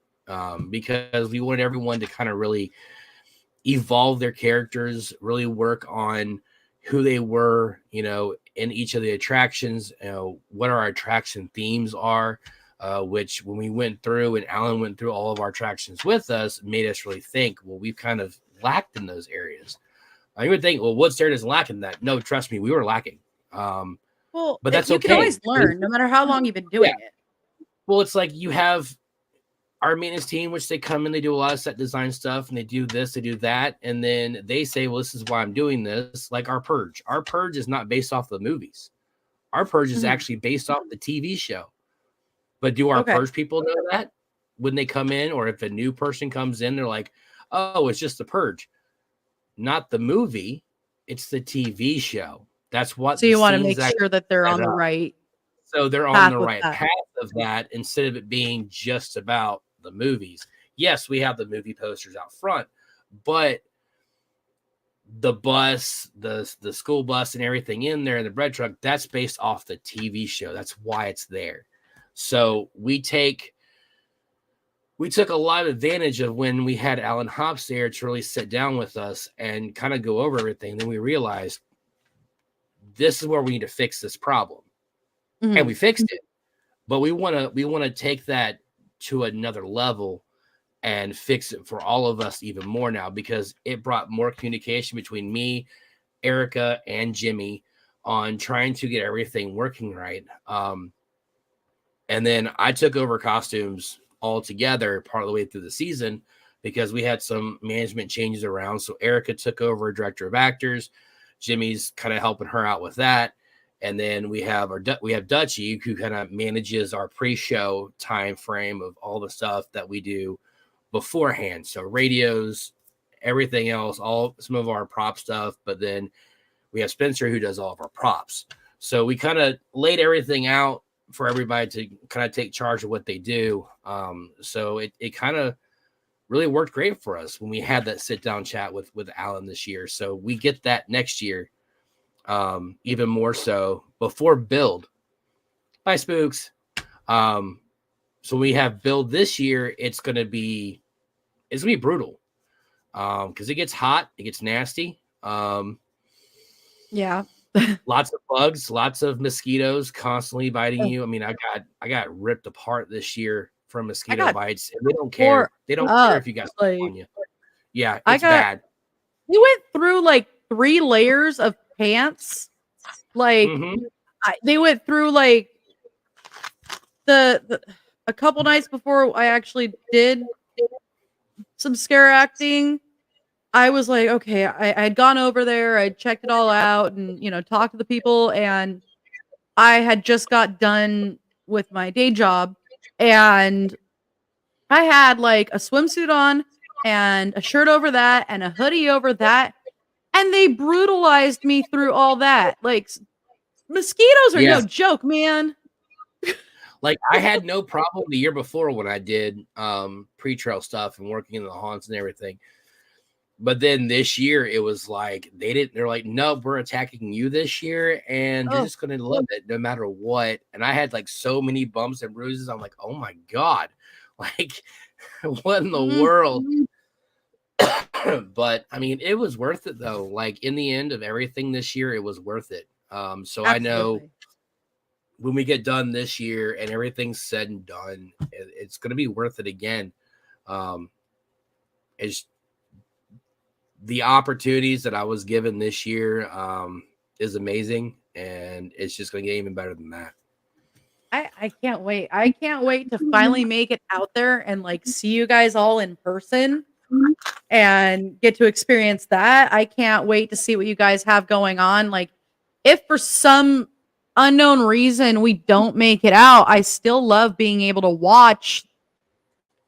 because we wanted everyone to kind of really evolve their characters, really work on who they were, in each of the attractions, what our attraction themes are, which when we went through and Alan went through all of our attractions with us, made us really think, well, we've kind of lacked in those areas. I would think, well, Woodstead is lacking that. No, trust me, we were lacking. Well, but that's you okay. can always learn, no matter how long you've been doing it. Well, it's like you have our maintenance team, which they come in, they do a lot of set design stuff, and they do this, they do that, and then they say, well, this is why I'm doing this. Like our Purge. Our Purge is not based off the movies. Our Purge is actually based off the TV show. But do our Purge people know that when they come in, or if a new person comes in, they're like, oh, it's just the Purge. Not the movie, it's the TV show. That's what. So you want to make sure that they're on the right. So they're on the right path of that instead of it being just about the movies. Yes, we have the movie posters out front, but the bus, the school bus and everything in there, and the bread truck, that's based off the TV show. That's why it's there. So we took a lot of advantage of when we had Alan Hops there to really sit down with us and kind of go over everything. Then we realized this is where we need to fix this problem. And we fixed it. But we want to take that to another level and fix it for all of us even more now, because it brought more communication between me, Erica, and Jimmy on trying to get everything working right. And then I took over costumes altogether part of the way through the season because we had some management changes around. So Erica took over director of actors. Jimmy's kind of helping her out with that. And then we have Dutchie, who kind of manages our pre-show time frame of all the stuff that we do beforehand. So radios, everything else, some of our prop stuff. But then we have Spencer, who does all of our props. So we kind of laid everything out for everybody to kind of take charge of what they do. So it kind of really worked great for us when we had that sit down chat with Alan this year. So we get that next year, even more so before build. Bye, Spooks. So we have build this year. It's gonna be brutal. Because it gets hot, it gets nasty. Yeah. Lots of bugs, lots of mosquitoes constantly biting you. I mean, I got ripped apart this year from mosquito bites, and they don't care. They don't care if you got stuff on you. Yeah, it's bad. We went through like 3 layers of pants. Like they went through like the a couple nights before I actually did some scare acting. I was like, okay, I had gone over there, I checked it all out and, talked to the people, and I had just got done with my day job, and I had like a swimsuit on and a shirt over that and a hoodie over that, and they brutalized me through all that. Like, mosquitoes are no joke, man. Like, I had no problem the year before when I did pre-trail stuff and working in the haunts and everything. But then this year it was like they're like, no, we're attacking you this year, and you're just gonna love it no matter what. And I had like so many bumps and bruises. I'm like, oh my God, like What in the Mhm. world? But I mean, it was worth it though. Like in the end of everything this year, it was worth it. So I know Absolutely. when we get done this year and everything's said and done, it's going to be worth it again. Um, it's the opportunities that I was given this year is amazing, and it's just going to get even better than that. I can't wait. I can't wait to finally make it out there and like see you guys all in person and get to experience that. I can't wait to see what you guys have going on. Like, if for some unknown reason we don't make it out, I still love being able to watch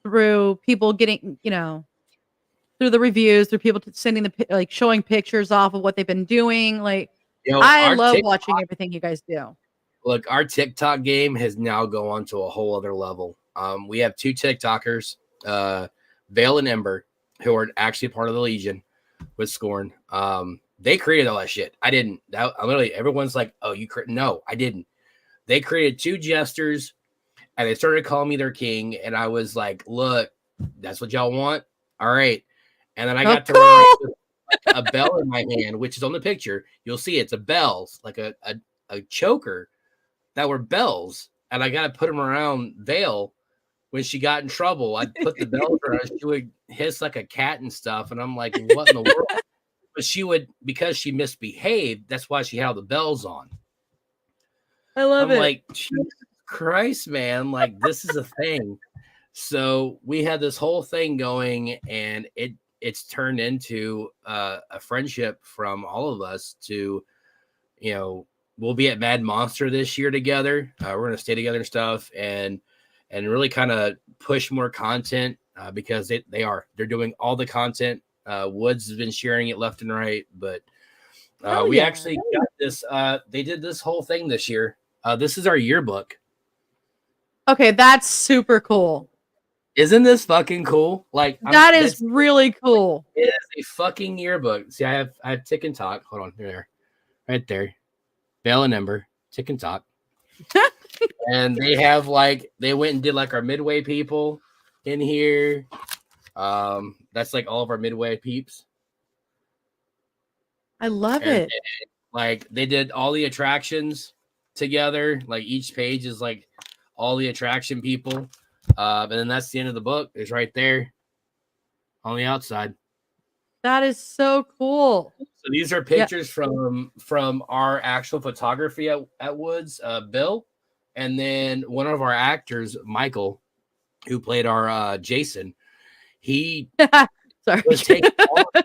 through people getting, through the reviews, through people sending like showing pictures off of what they've been doing. Like, I Our love TikTok, watching everything you guys do. look, our TikTok game has now gone to a whole other level. We have 2 TikTokers, Vale and Ember, who are actually part of the Legion with Scorn. They created all that shit. I didn't. I literally, everyone's like, "Oh, you created?" No, I didn't. They created 2 jesters, and they started calling me their king. And I was like, "Look, that's what y'all want. All right." And then I got to run around with a bell in my hand, which is on the picture. You'll see it's a bells, like a choker that were bells, and I got to put them around Vale. When she got in trouble, I'd put the bells around. She would hiss like a cat and stuff, and I'm like, "What in the world?" But she would, because she misbehaved. That's why she had all the bells on. I love I'm it. like, Jesus Christ, man! Like this is a thing. So we had this whole thing going, and it's turned into a friendship from all of us. To we'll be at Mad Monster this year together. We're gonna stay together and stuff, and really kind of push more content because they're doing all the content. Woods has been sharing it left and right, but we actually got this. They did this whole thing this year. This is our yearbook. Okay, that's super cool. Isn't this fucking cool? Like that is really cool. It is a fucking yearbook. See, I have Tick and Talk. Hold on, there, right there. Bell and Ember, Tick and Talk. And they have they went and did like our Midway people in here. That's like all of our Midway peeps. I love it. Like they did all the attractions together. Like each page is like all the attraction people. And then that's the end of the book. It's right there on the outside. That is so cool. So these are pictures from our actual photography at Woods, Bill, and then one of our actors, Michael, who played our Jason. He sorry was taking I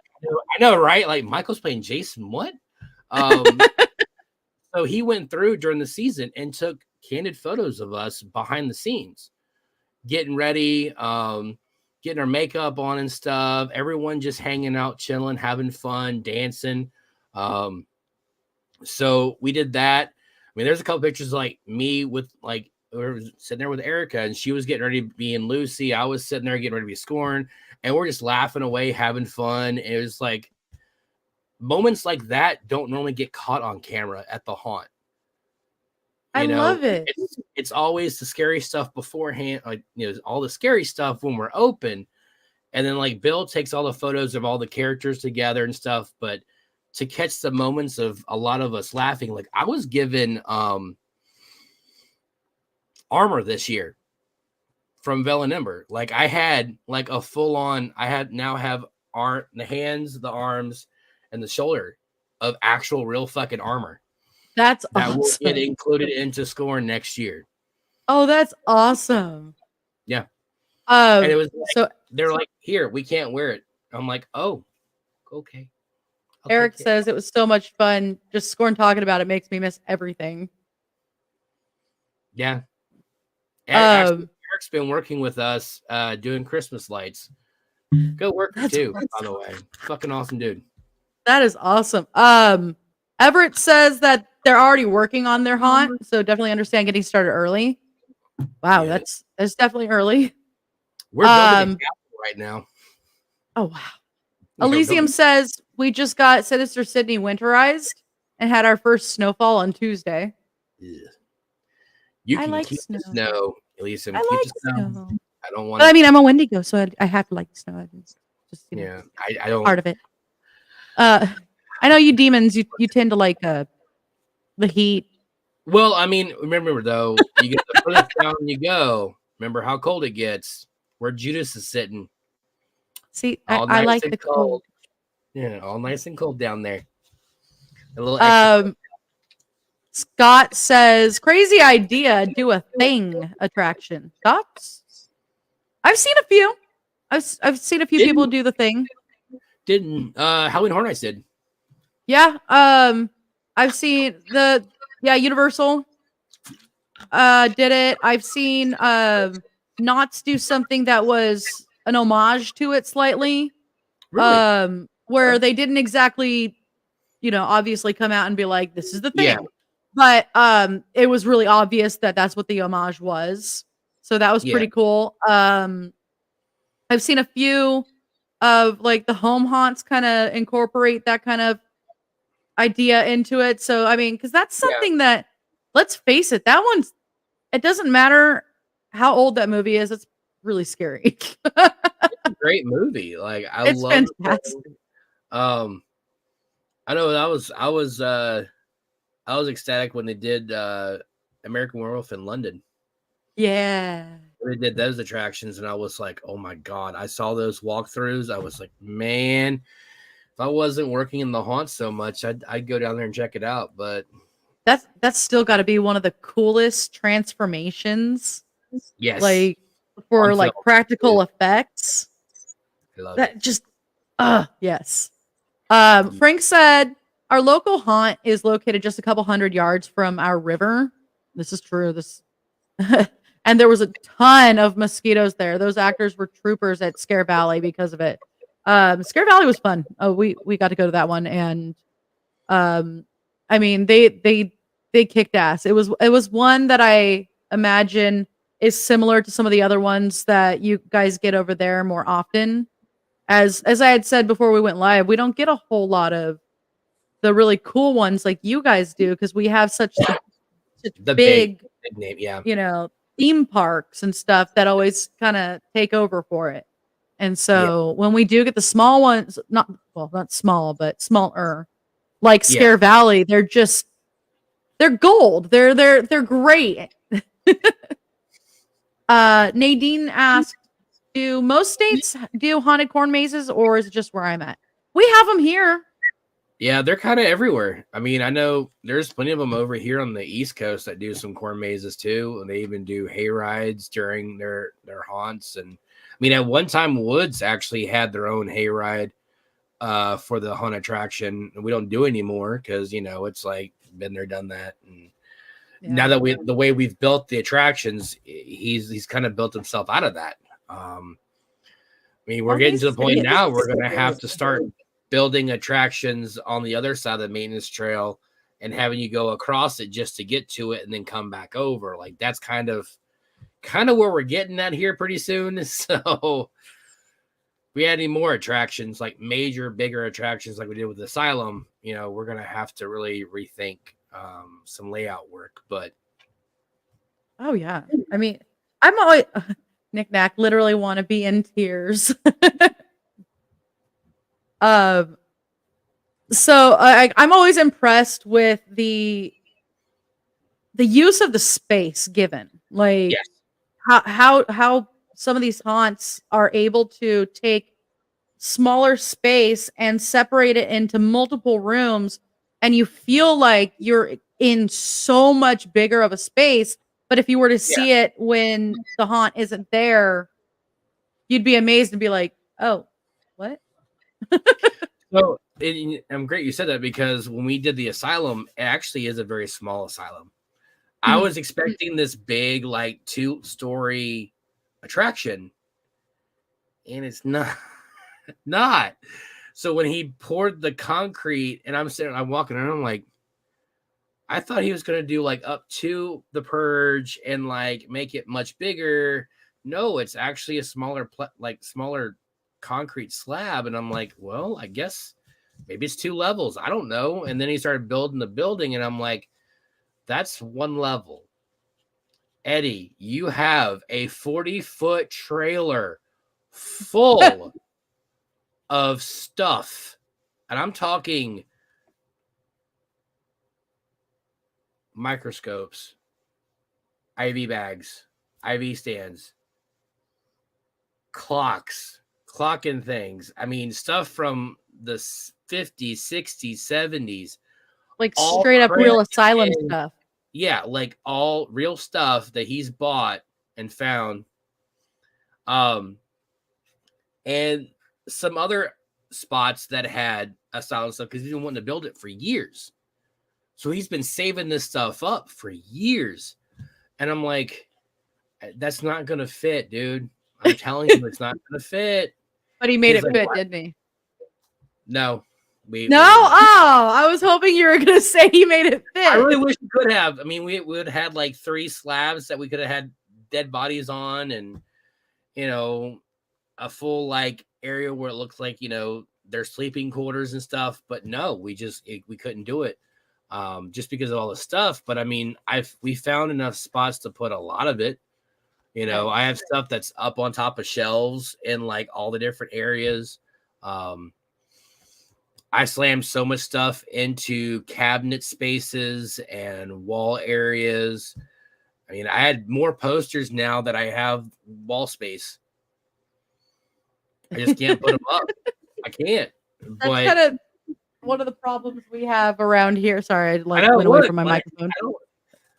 know, right? Like Michael's playing Jason. What? So he went through during the season and took candid photos of us behind the scenes, getting ready, getting our makeup on and stuff. Everyone just hanging out, chilling, having fun, dancing. So we did that. I mean, there's a couple pictures like me with we were sitting there with Erica, and she was getting ready to be in Lucy. I was sitting there getting ready to be Scorn, and we're just laughing away, having fun. It was like moments like that don't normally get caught on camera at the haunt. I love it. It's always the scary stuff beforehand, all the scary stuff when we're open, and then Bill takes all the photos of all the characters together and stuff. But to catch the moments of a lot of us laughing, I was given armor this year from Vel and Ember. I had a full on. I have the hands, the arms, and the shoulder of actual real fucking armor. That's that awesome. Will get included into Scorn next year. Oh, that's awesome. Yeah. And it was so they're like, here, we can't wear it. I'm like, oh, okay. Eric says it was so much fun. Just Scorn talking about it makes me miss everything. Yeah. Actually, Eric's been working with us doing Christmas lights. Go work too, awesome. By the way. Fucking awesome dude. That is awesome. Everett says that they're already working on their haunt, so definitely understand getting started early. Wow, yeah. That's definitely early. We're building right now. Oh wow. Elysium says we just got Sinister Sydney winterized and had our first snowfall on Tuesday. Yeah. You can keep the snow, Elysium. I keep like the snow. don't want. But I mean, I'm a Wendigo, so I have to like snow. It's just I don't. part of it. I know you demons. You tend to like the heat. Well, I mean, remember though, you get the furthest down you go. Remember how cold it gets. Where Judas is sitting. See, All I nice like and the cold. Yeah, all nice and cold down there. A little extra. Scott says, "Crazy idea. Do a thing attraction." Thoughts? I've seen a few. I've seen a few people do the thing. Didn't Halloween Horror Nights did? Yeah. I've seen Universal did it. I've seen Knott's do something that was an homage to it slightly. Really? Where they didn't exactly, obviously come out and be like, this is the thing. Yeah. But it was really obvious that that's what the homage was. So that was pretty cool. I've seen a few of like the home haunts kind of incorporate that kind of idea into it. So I mean, because that's something that, let's face it, it doesn't matter how old that movie is, it's really scary. It's a great movie. Like It's love fantastic. I know I was ecstatic when they did American Werewolf in London. Yeah. They did those attractions, and I was like, oh my God. I saw those walkthroughs. I was like, man, if I wasn't working in the haunt so much, I'd go down there and check it out. But that's still got to be one of the coolest transformations. yes, like for like practical effects. I love That it. just yes. Frank said our local haunt is located just a couple hundred yards from our river. This is true. And there was a ton of mosquitoes there. Those actors were troopers at Scare Valley because of it. Scare Valley was fun. Oh, we got to go to that one, and I mean they kicked ass. It was one that I imagine is similar to some of the other ones that you guys get over there more often. As I had said before we went live, we don't get a whole lot of the really cool ones like you guys do because we have such The big name, yeah. Theme parks and stuff that always kind of take over for it. And so when we do get the small ones, not small, but smaller, like Scare Valley, they're gold. They're great. Nadine asked, do most states do haunted corn mazes, or is it just where I'm at? We have them here. Yeah, they're kind of everywhere. I mean, I know there's plenty of them over here on the East Coast that do some corn mazes too. And they even do hay rides during their haunts. And I mean, at one time, Woods actually had their own hay ride for the haunt attraction. We don't do anymore because, it's like been there, done that. And now that the way we've built the attractions, he's kind of built himself out of that. I mean, we're getting to the point now we're going to have to start building attractions on the other side of the maintenance trail and having you go across it just to get to it and then come back over. Like that's kind of where we're getting at here pretty soon. So if we had any more attractions, like major, bigger attractions like we did with the Asylum, we're going to have to really rethink some layout work. But oh yeah, I mean, I'm always Nick Nack literally want to be in tears. So I'm always impressed with the use of the space given, like how some of these haunts are able to take smaller space and separate it into multiple rooms, and you feel like you're in so much bigger of a space. But if you were to see it when the haunt isn't there, you'd be amazed and be like, oh, what? So I'm great you said that, because when we did the Asylum, it actually is a very small asylum. I was expecting this big, like 2-story attraction, and it's not. So when he poured the concrete, and I'm walking around, I'm like, I thought he was going to do like up to the purge and like make it much bigger. No, it's actually a smaller concrete slab. And I'm like, well, I guess maybe it's 2 levels. I don't know. And then he started building the building, and I'm like, that's 1 level. Eddie, you have a 40-foot trailer full of stuff. And I'm talking microscopes, IV bags, IV stands, clocking things. I mean, stuff from the 50s, 60s, 70s. Like all straight up real crammed asylum in. stuff. Yeah, like all real stuff that he's bought and found. And some other spots that had asylum stuff because he's been wanting to build it for years. So he's been saving this stuff up for years. And I'm like, that's not going to fit, dude. I'm telling you, it's not going to fit. But he made He's it like, fit, "What?" didn't he? No. No? Oh, I was hoping you were going to say he made it fit. I really wish we could have. I mean, we would have had like 3 slabs that we could have had dead bodies on and, you know, a full like area where it looks like, you know, their sleeping quarters and stuff. But no, we couldn't do it just because of all the stuff. But I mean, we found enough spots to put a lot of it. You know, I have stuff that's up on top of shelves in like all the different areas. I slammed so much stuff into cabinet spaces and wall areas. I mean, I had more posters now that I have wall space. I just can't put them up. I can't. That's But kind of one of the problems we have around here. Sorry, I went away wood, from my like, microphone.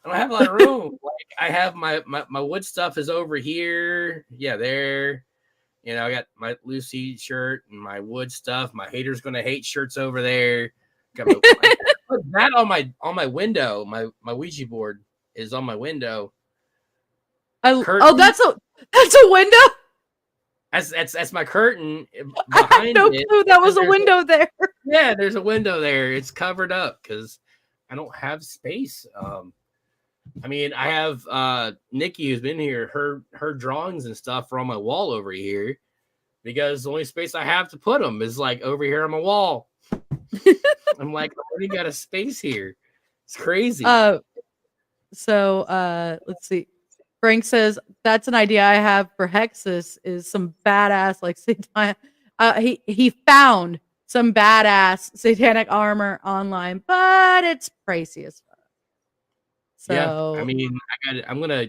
I don't have a lot of room. Like I have my wood stuff is over here. Yeah, there. You know, I got my Lucy shirt and my wood stuff. My haters gonna hate shirts over there. Got I put that on my window. My Ouija board is on my window. Oh, that's a window. That's my curtain. I had no clue that was a window there. Yeah, there's a window there. It's covered up because I don't have space. I mean, I have Nikki who's been here. Her drawings and stuff are on my wall over here because the only space I have to put them is like over here on my wall. I'm like, I already got a space here. It's crazy. So let's see. Frank says that's an idea I have for Hexus is some badass like he found some badass satanic armor online, but it's pricey as fuck. So yeah, I mean, I'm gonna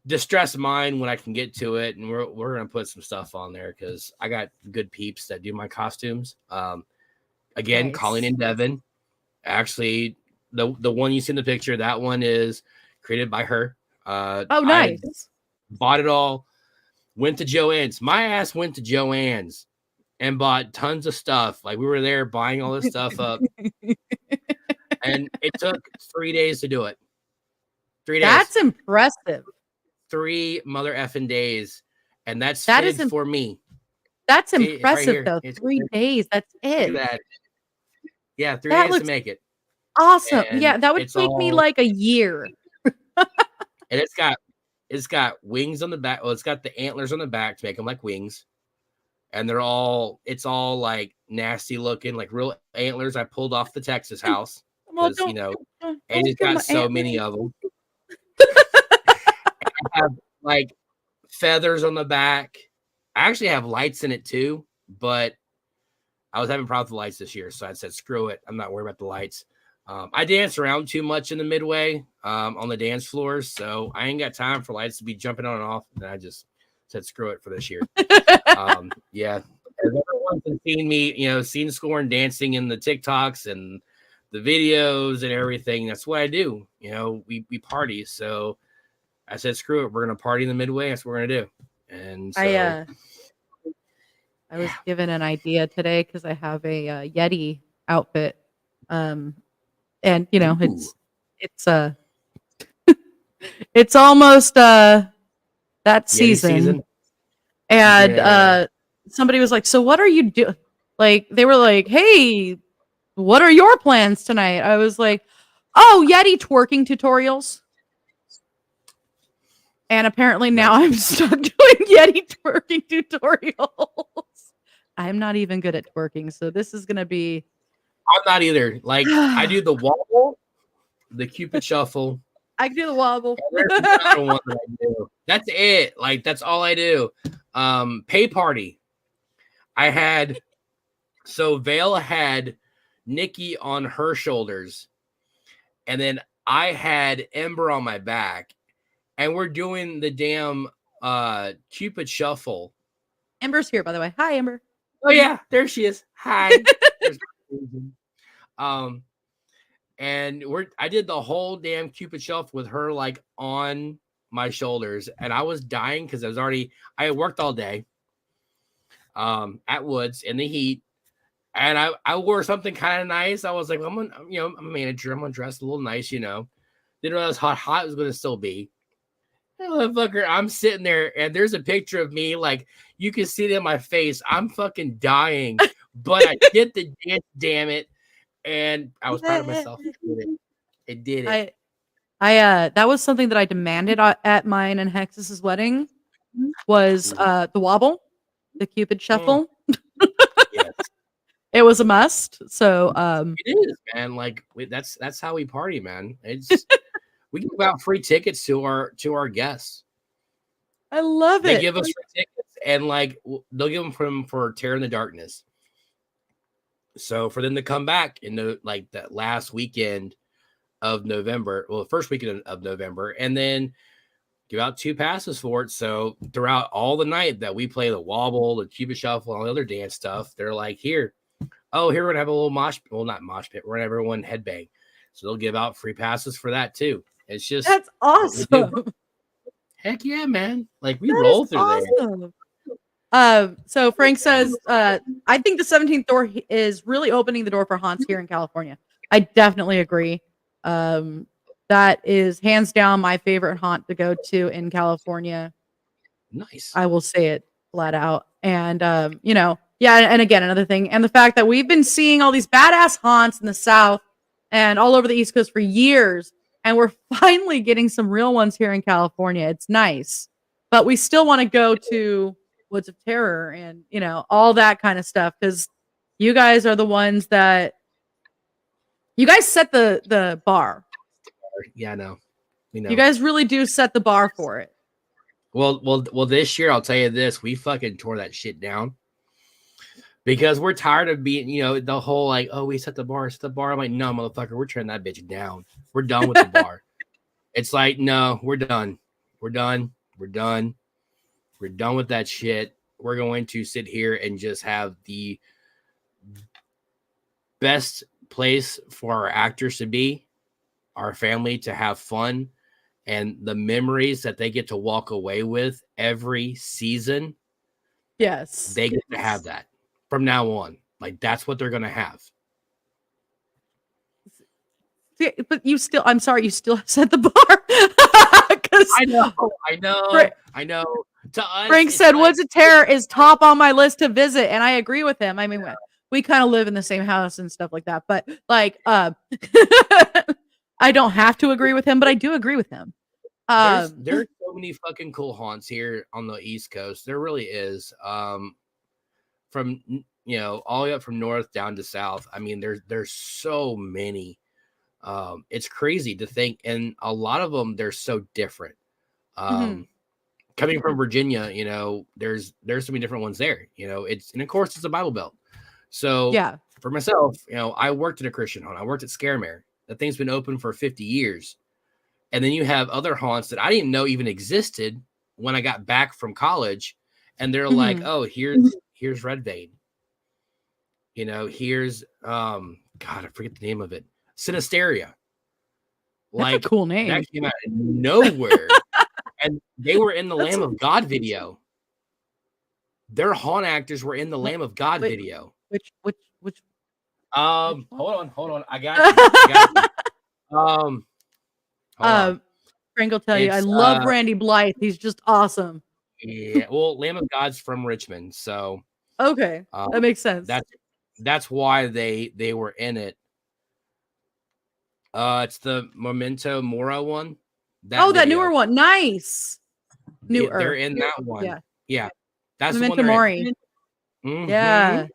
distress mine when I can get to it, and we're gonna put some stuff on there because I got good peeps that do my costumes. Again, nice. Colleen and Devin. Actually, the one you see in the picture, that one is created by her. Nice. I bought it all. Went to Joann's. My ass went to Joann's and bought tons of stuff. Like we were there buying all this stuff up, and it took 3 days to do it. 3 days. That's impressive. 3 mother effing days, and that is for me. That's impressive right though. It's 3 days. That's it. That. Yeah, 3 that days to make it. Awesome. And yeah, that would take me like a year. And it's got wings on the back. Well, it's got the antlers on the back to make them like wings. And it's all like nasty looking, like real antlers I pulled off the Texas house. Because, you know, and it's got so many of them. I have like feathers on the back. I actually have lights in it too, but I was having problems with the lights this year. So I said, screw it. I'm not worried about the lights. I dance around too much in the midway on the dance floors, so I ain't got time for lights to be jumping on and off. And I just said, screw it for this year. Yeah. As everyone's seen me, you know, seen Scorn dancing in the TikToks and the videos and everything. That's what I do. You know, we party. So I said, screw it. We're going to party in the midway. That's what we're going to do. And so I was given an idea today because I have a Yeti outfit. And you know, it's almost that season. And somebody was like, so what are you doing? Like they were like, hey, what are your plans tonight? I was like, oh, Yeti twerking tutorials. And apparently now I'm stuck doing Yeti twerking tutorials. I'm not even good at twerking, so this is gonna be. I'm not either. Like I do the wobble, the Cupid shuffle. I can do the wobble. There's another one that I do. That's it. Like that's all I do. Pay party. So Vale had Nikki on her shoulders, and then I had Ember on my back, and we're doing the damn Cupid shuffle. Ember's here, by the way. Hi, Ember. Oh yeah, there she is. Hi. And I did the whole damn Cupid shuffle with her like on my shoulders, and I was dying because I had worked all day at Woods in the heat, and I wore something kind of nice. I was like, I'm a manager, I'm gonna dress a little nice, Didn't realize how hot it was gonna still be. Motherfucker, I'm sitting there, and there's a picture of me, like you can see it in my face. I'm fucking dying, but I did the dance, damn it, and I was proud of myself. It did it. I that was something that I demanded at mine and Hexus's wedding was the wobble, the Cupid shuffle. Yes. It was a must. So it is, man. Like that's how we party, man. It's we give out free tickets to our guests. I love it. They give us free tickets, and like they'll give them for Terror in the Darkness. So for them to come back in that last weekend of November, the first weekend of November, and then give out 2 passes for it. So throughout all the night that we play the wobble, the Cupid shuffle, and all the other dance stuff, they're like, here we're gonna have a little not mosh pit, we're gonna have everyone headbang. So they'll give out free passes for that too. It's just that's awesome. Heck yeah, man! Like we roll through awesome. There. So Frank says, I think the 17th door is really opening the door for haunts here in California. I definitely agree. That is hands down my favorite haunt to go to in California. Nice. I will say it flat out. And yeah, and again, another thing, and the fact that we've been seeing all these badass haunts in the South and all over the East Coast for years, and we're finally getting some real ones here in California. It's nice, but we still want to go to Woods of Terror and all that kind of stuff, because you guys are the ones that you guys set the bar. Yeah, no, we know. You guys really do set the bar for it. Well, this year I'll tell you this: we fucking tore that shit down because we're tired of being, the whole like, oh, we set the bar. I'm like, no, motherfucker, we're tearing that bitch down. We're done with the bar. It's like, no, we're done. We're done with that shit. We're going to sit here and just have the best place for our actors to be, our family to have fun, and the memories that they get to walk away with every season. Yes. They get to have that from now on. Like that's what they're going to have. But I'm sorry, you still set the bar. I know. To us, Frank said Woods of Terror is top on my list to visit, and I agree with him. I mean, we kind of live in the same house and stuff like that, but like, I don't have to agree with him, but I do agree with him. There's so many fucking cool haunts here on the East Coast. There really is. From all the way up from north down to south. I mean, there's so many. It's crazy to think, and a lot of them they're so different. Coming from Virginia, there's so many different ones there. And of course it's a Bible Belt. So yeah, for myself, I worked at a Christian haunt. I worked at Scaremare. That thing's been open for 50 years. And then you have other haunts that I didn't know even existed when I got back from college. And they're like, oh, here's Red Vein. Here's God, I forget the name of it. Sinisteria. That's a cool name. That came out of nowhere. And they were in the Lamb of God video. Their haunt actors were in the Lamb of God video. Which hold on. I got you. Frank will tell you, I love Randy Blythe. He's just awesome. Yeah. Well, Lamb of God's from Richmond, so okay, that makes sense. That's why they were in it. It's the Memento Mora one. That newer one. Nice. Newer. They're in that one. Yeah. That's Memento the one Mori. Mm-hmm. Yeah.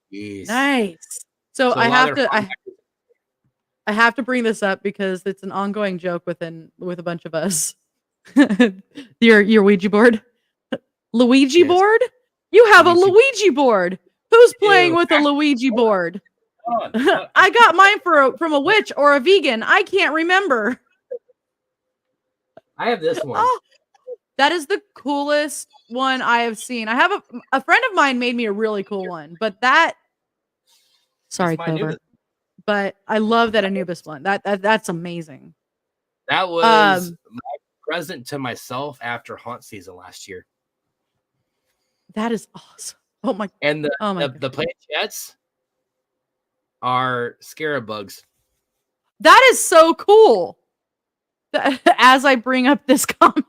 Yes. Nice. So I have to. I have to bring this up because it's an ongoing joke with a bunch of us. Your Ouija board, Luigi Yes. board. You have a Luigi- Luigi board. Who's playing Ew. with a Luigi board? Hold on. I got mine from a witch or a vegan. I can't remember. I have this one. Oh, that is the coolest one I have seen. I have a friend of mine made me a really cool one, but that. Sorry, It's my Clover. Anubis. But I love that Anubis one. That's amazing. That was my present to myself after haunt season last year. That is awesome. Oh my! And the planchettes are scarab bugs. That is so cool. As I bring up this comment,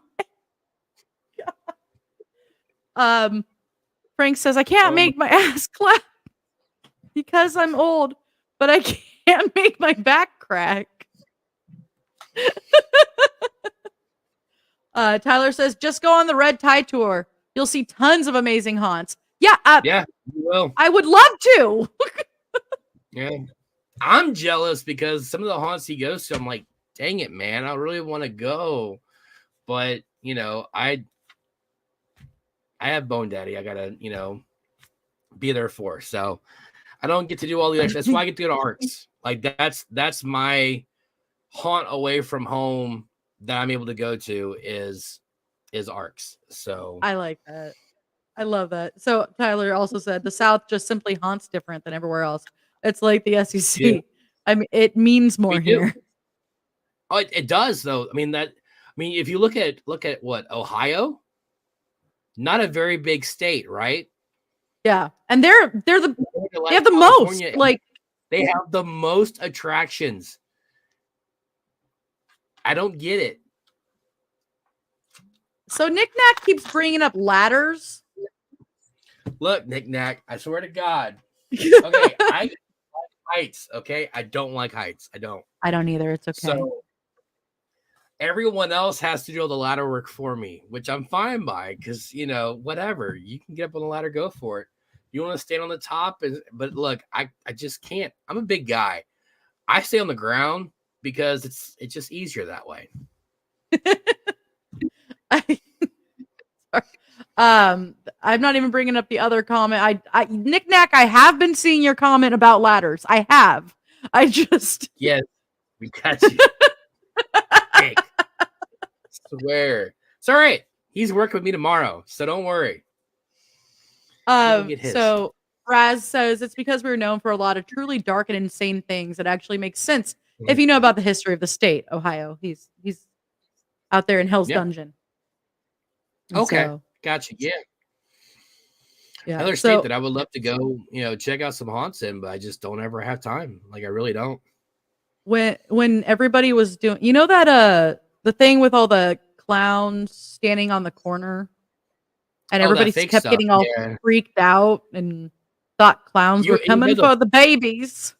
Frank says I can't make my ass clap because I'm old, but I can't make my back crack. Tyler says just go on the Red Tide tour. You'll see tons of amazing haunts. Yeah, yeah, you will. I would love to. Yeah, I'm jealous because some of the haunts he goes to, I'm like, dang it, man, I really want to go, but you know, I have Bone Daddy. I gotta, you know, be there for. So I don't get to do all the extra. That's why I get to go to Arcs. Like that's my haunt away from home that I'm able to go to is Arcs. So I like that. I love that. So Tyler also said the South just simply haunts different than everywhere else. It's like the SEC. Yeah. I mean, it means more here. Oh, it does though. I mean, if you look at what Ohio, not a very big state, right? Yeah, and they have the most. Like they have the most attractions. I don't get it. So Nick Nack keeps bringing up ladders. Look, Nick Nack, I swear to God. Okay, I like heights. Okay, I don't like heights. I don't either. It's okay. So everyone else has to do all the ladder work for me, which I'm fine by because, you know, whatever. You can get up on the ladder, go for it. You want to stand on the top, but look, I just can't. I'm a big guy. I stay on the ground because it's just easier that way. I'm not even bringing up the other comment. Nick Nack, I have been seeing your comment about ladders. I have. I just yes, we got you. Hey, swear. It's all right. He's working with me tomorrow, so don't worry. So Raz says it's because we're known for a lot of truly dark and insane things. It actually makes sense if you know about the history of the state, Ohio. He's out there in Hell's Dungeon. And okay, so, gotcha. Yeah. Yeah. Another state that I would love to go, you know, check out some haunts in, but I just don't ever have time. Like I really don't. When everybody was doing, you know that the thing with all the clowns standing on the corner, and everybody kept getting all freaked out and thought clowns were coming for the babies.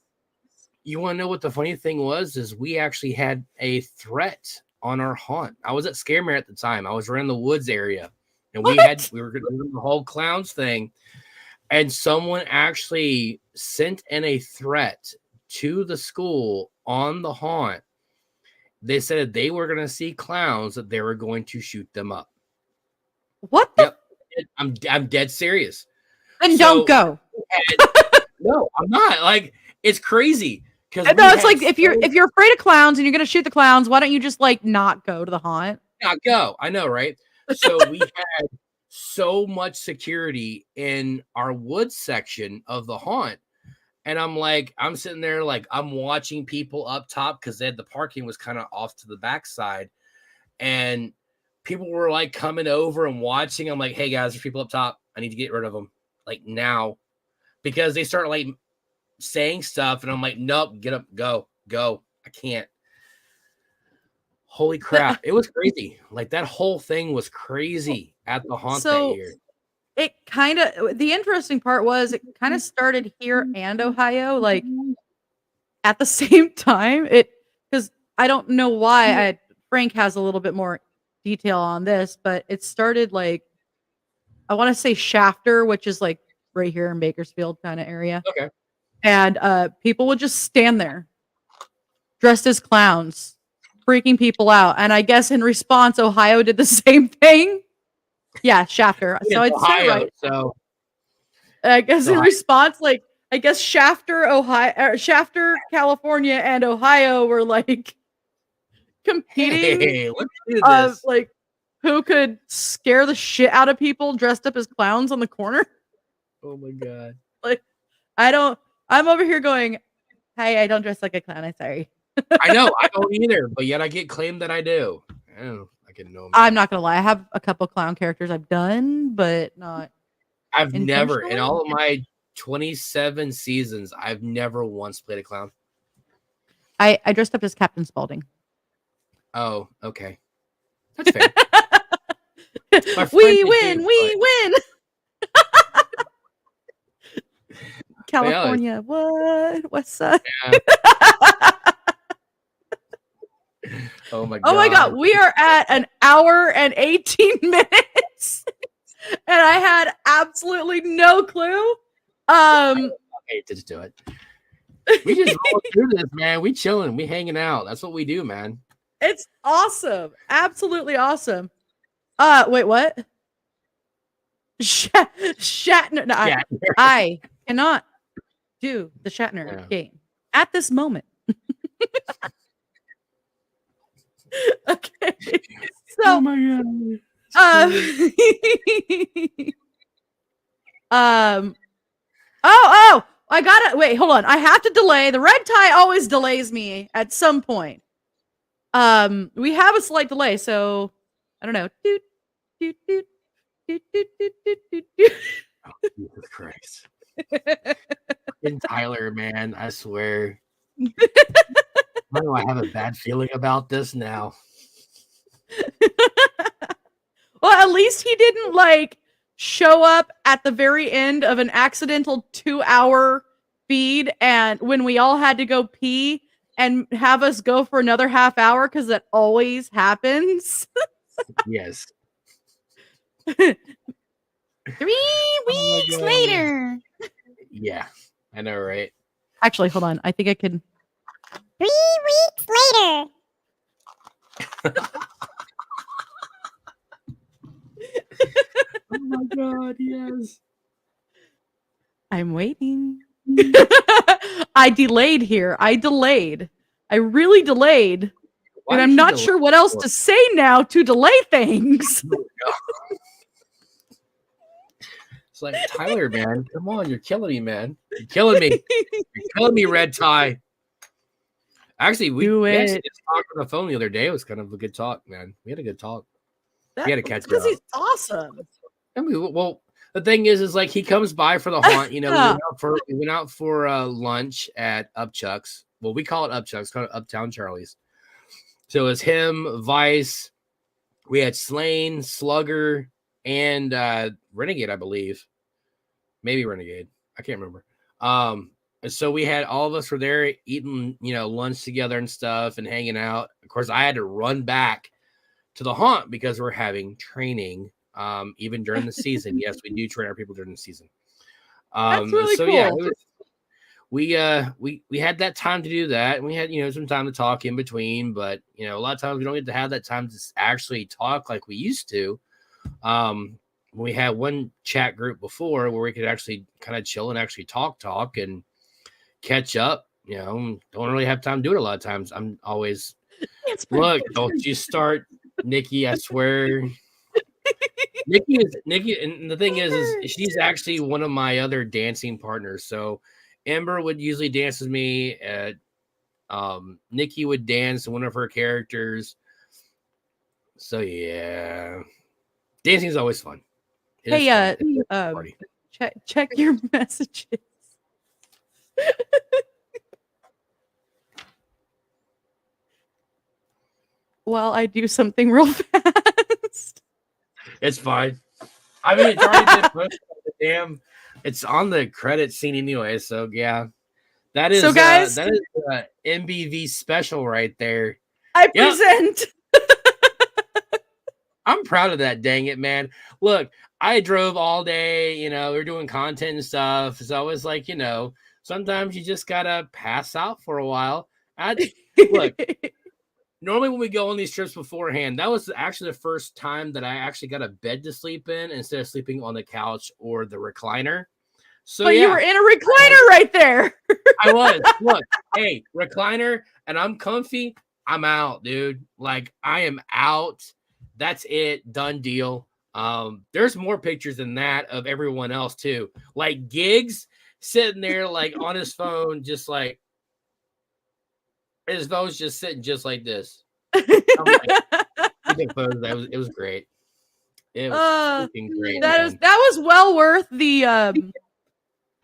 You want to know what the funny thing was? Is we actually had a threat on our haunt. I was at Scaremare at the time. I was around the woods area, and we were going to do the whole clowns thing, and someone actually sent in a threat to the school on the haunt. They said they were going to see clowns, that they were going to shoot them up. What? Yep. I'm dead serious. Then don't go. No, I'm not. Like, it's crazy. No, it's like if you're afraid of clowns and you're gonna shoot the clowns, why don't you just like not go to the haunt? Not go. I know, right? So we had so much security in our woods section of the haunt. And I'm sitting there like I'm watching people up top because the parking was kind of off to the backside. And people were like coming over and watching. I'm like, hey guys, there's people up top. I need to get rid of them like now, because they start like saying stuff, and I'm like, nope, get up, go. I can't. Holy crap. It was crazy. Like that whole thing was crazy at the haunt that year. It kind of, the interesting part was it kind of started here and Ohio, like at the same time. Because I don't know why. Frank has a little bit more detail on this, but it started like, I want to say Shafter, which is like right here in Bakersfield kind of area. Okay. And people would just stand there dressed as clowns, freaking people out. And I guess in response, Ohio did the same thing. Yeah, Shafter. So I said it right. So I guess in response, like I guess Shafter, California, and Ohio were like competing hey, let's do of this. like who could scare the shit out of people dressed up as clowns on the corner. Oh my god! Like I'm over here going, "Hey, I don't dress like a clown. I'm sorry." I know I don't either, but yet I get claimed that I do. I can know. I'm not gonna lie. I have a couple clown characters I've done, but not. I've never in all of my 27 seasons, I've never once played a clown. I dressed up as Captain Spaulding. Oh, okay. That's fair. We win! California, what? West Side? Yeah. Oh my god! Oh my god! We are at an hour and 18 minutes, and I had absolutely no clue. Okay, just do it. We just roll through this, man. We chilling, we hanging out. That's what we do, man. It's awesome, absolutely awesome. Wait, what? Shatner. No, I cannot do the Shatner game at this moment. Okay. So, oh my god. I gotta wait, hold on. I have to delay. The red tie always delays me at some point. We have a slight delay, so I don't know. Oh, Jesus Christ. And Tyler, man, I swear. Why do I have a bad feeling about this now? Well, at least he didn't like show up at the very end of an accidental 2-hour feed and when we all had to go pee and have us go for another half hour because that always happens. Yes. 3 weeks later. Yeah, I know, right? Actually, hold on. I think I can. 3 weeks later. Oh my god, yes. I'm waiting. I delayed here. I really delayed. And I'm not sure what else to say now to delay things. It's like, Tyler, man, come on, you're killing me, man. You're killing me. You're killing me, red tie. Actually, we actually just talked on the phone the other day. It was kind of a good talk, man. We had a good talk. We had to catch up. Because he's awesome. I mean, well, the thing is like he comes by for the haunt. You know, we went out for lunch at Upchuck's. Well, we call it Upchuck's, called it Uptown Charlie's. So it's him, Vice. We had Slain, Slugger, and Renegade, I believe. Maybe Renegade. I can't remember. And so we had all of us were there eating, lunch together and stuff and hanging out. Of course, I had to run back to the haunt because we're having training even during the season. Yes, we do train our people during the season. That's really cool. Yeah, we had that time to do that, and we had some time to talk in between. But a lot of times we don't get to have that time to actually talk like we used to. We had one chat group before where we could actually kind of chill and actually talk and catch up. Don't really have time to do it a lot of times. I'm always look. Don't you start, Nikki? I swear. Nikki, and the thing is she's actually one of my other dancing partners. So Ember would usually dance with me. Nikki would dance one of her characters. So yeah, dancing is always fun. Hey, check your messages. While I do something real fast. It's fine. I mean, it's already been posted on the damn. It's on the credit scene anyway. So yeah, that is guys, that is MBV special right there. I present. I'm proud of that. Dang it, man! Look, I drove all day. We were doing content and stuff. So I was like, sometimes you just gotta pass out for a while. Look, normally when we go on these trips beforehand, that was actually the first time that I actually got a bed to sleep in instead of sleeping on the couch or the recliner. So But you were in a recliner right there. I was. Look, hey, recliner, and I'm comfy. I'm out, dude. Like, I am out. That's it. Done deal. There's more pictures than that of everyone else too. Like Giggs sitting there, like on his phone, just like his phone's just sitting just like this. I'm like, it was great. It was great. That was well worth the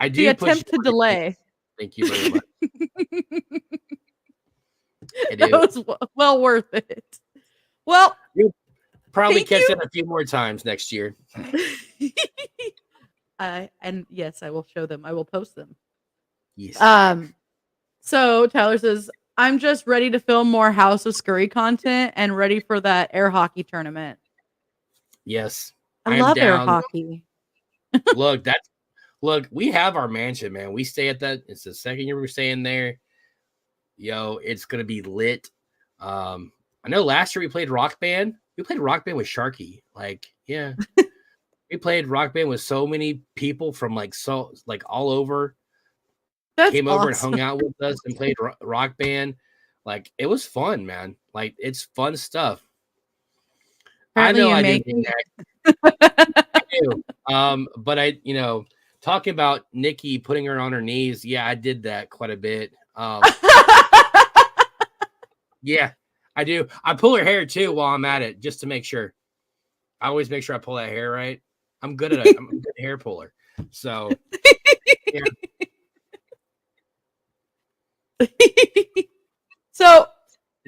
I do the attempt to delay. Thank you very much. That was well worth it. Well, you'll probably catch it a few more times next year. And yes, I will show them. I will post them. Yes. So Tyler says, I'm just ready to film more House of Scurry content and ready for that air hockey tournament. Yes. I love air hockey. Look, we have our mansion, man. We stay at that. It's the second year we're staying there. Yo, it's gonna be lit. I know last year we played Rock Band. We played Rock Band with Sharky. Like, yeah. We played Rock Band with so many people from all over. That's came over and awesome. hung out with us and played Rock Band. Like, it was fun, man. Like, it's fun stuff. Apparently I know I didn't that. I do. But talking about Nikki putting her on her knees, yeah, I did that quite a bit. Yeah, I do. I pull her hair too while I'm at it, just to make sure. I always make sure I pull that hair right. I'm good at it. I'm a good hair puller. So, yeah. So,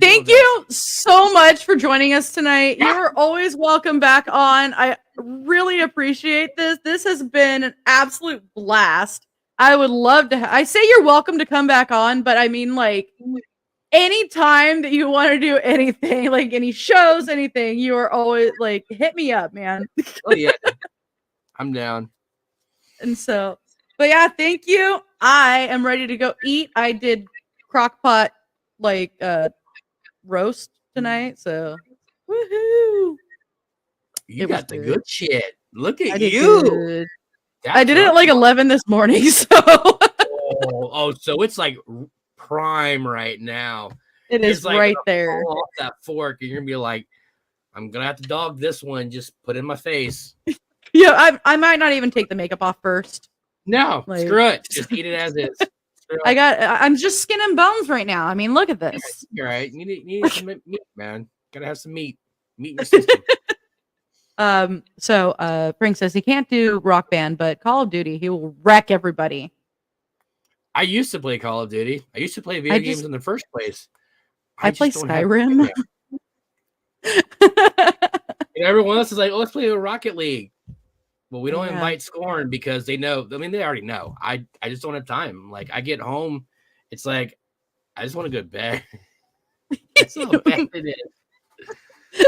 thank you so much for joining us tonight. You're always welcome back on. I really appreciate this. This has been an absolute blast. I would love to. I say you're welcome to come back on, but I mean, like, anytime that you want to do anything, like any shows, anything, you are always like, hit me up, man. Oh yeah, I'm down. And so, but yeah, thank you. I am ready to go eat. I did crockpot roast tonight, so woohoo! You got the good shit. Look at you. I did it at like 11 this morning, so so it's like prime right now. It is like right there. Fall off that fork, and you're gonna be like, I'm gonna have to dog this one. Just put it in my face. Yeah, I might not even take the makeup off first. No, screw it. Just eat it as is. I'm just skin and bones right now. I mean, look at this. You're right. You need some meat, man. Gotta have some meat. Meat in your system. So Frank says he can't do Rock Band, but Call of Duty, he will wreck everybody. I used to play Call of Duty. I used to play video games in the first place. I play Skyrim. Everyone else is like, oh, let's play Rocket League. Well, we don't invite Scorn because they know. I mean, they already know. I just don't have time. Like, I get home, it's like, I just want to go to bed. That's how bad it is.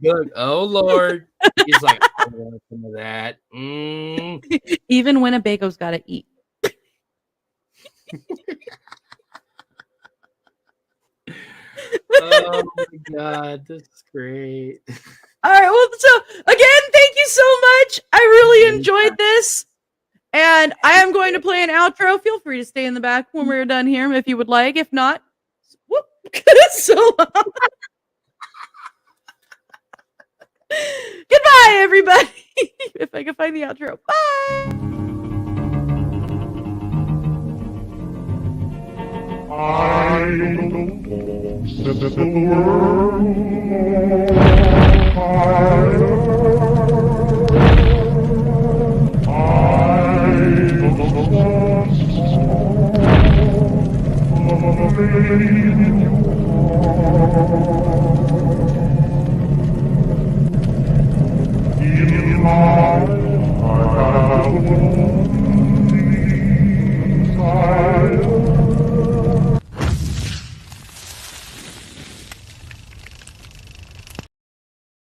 Good. Oh Lord. He's like, I don't want some of that. Even Winnebago's got to eat. Oh my God, this is great. All right, well, so again, thank you so much. I really enjoyed this, and I am going to play an outro. Feel free to stay in the back when we're done here if you would like. If not, whoop, so long. Goodbye, everybody. If I can find the outro. Bye. I don't know, set the world fire. I don't know what's wrong,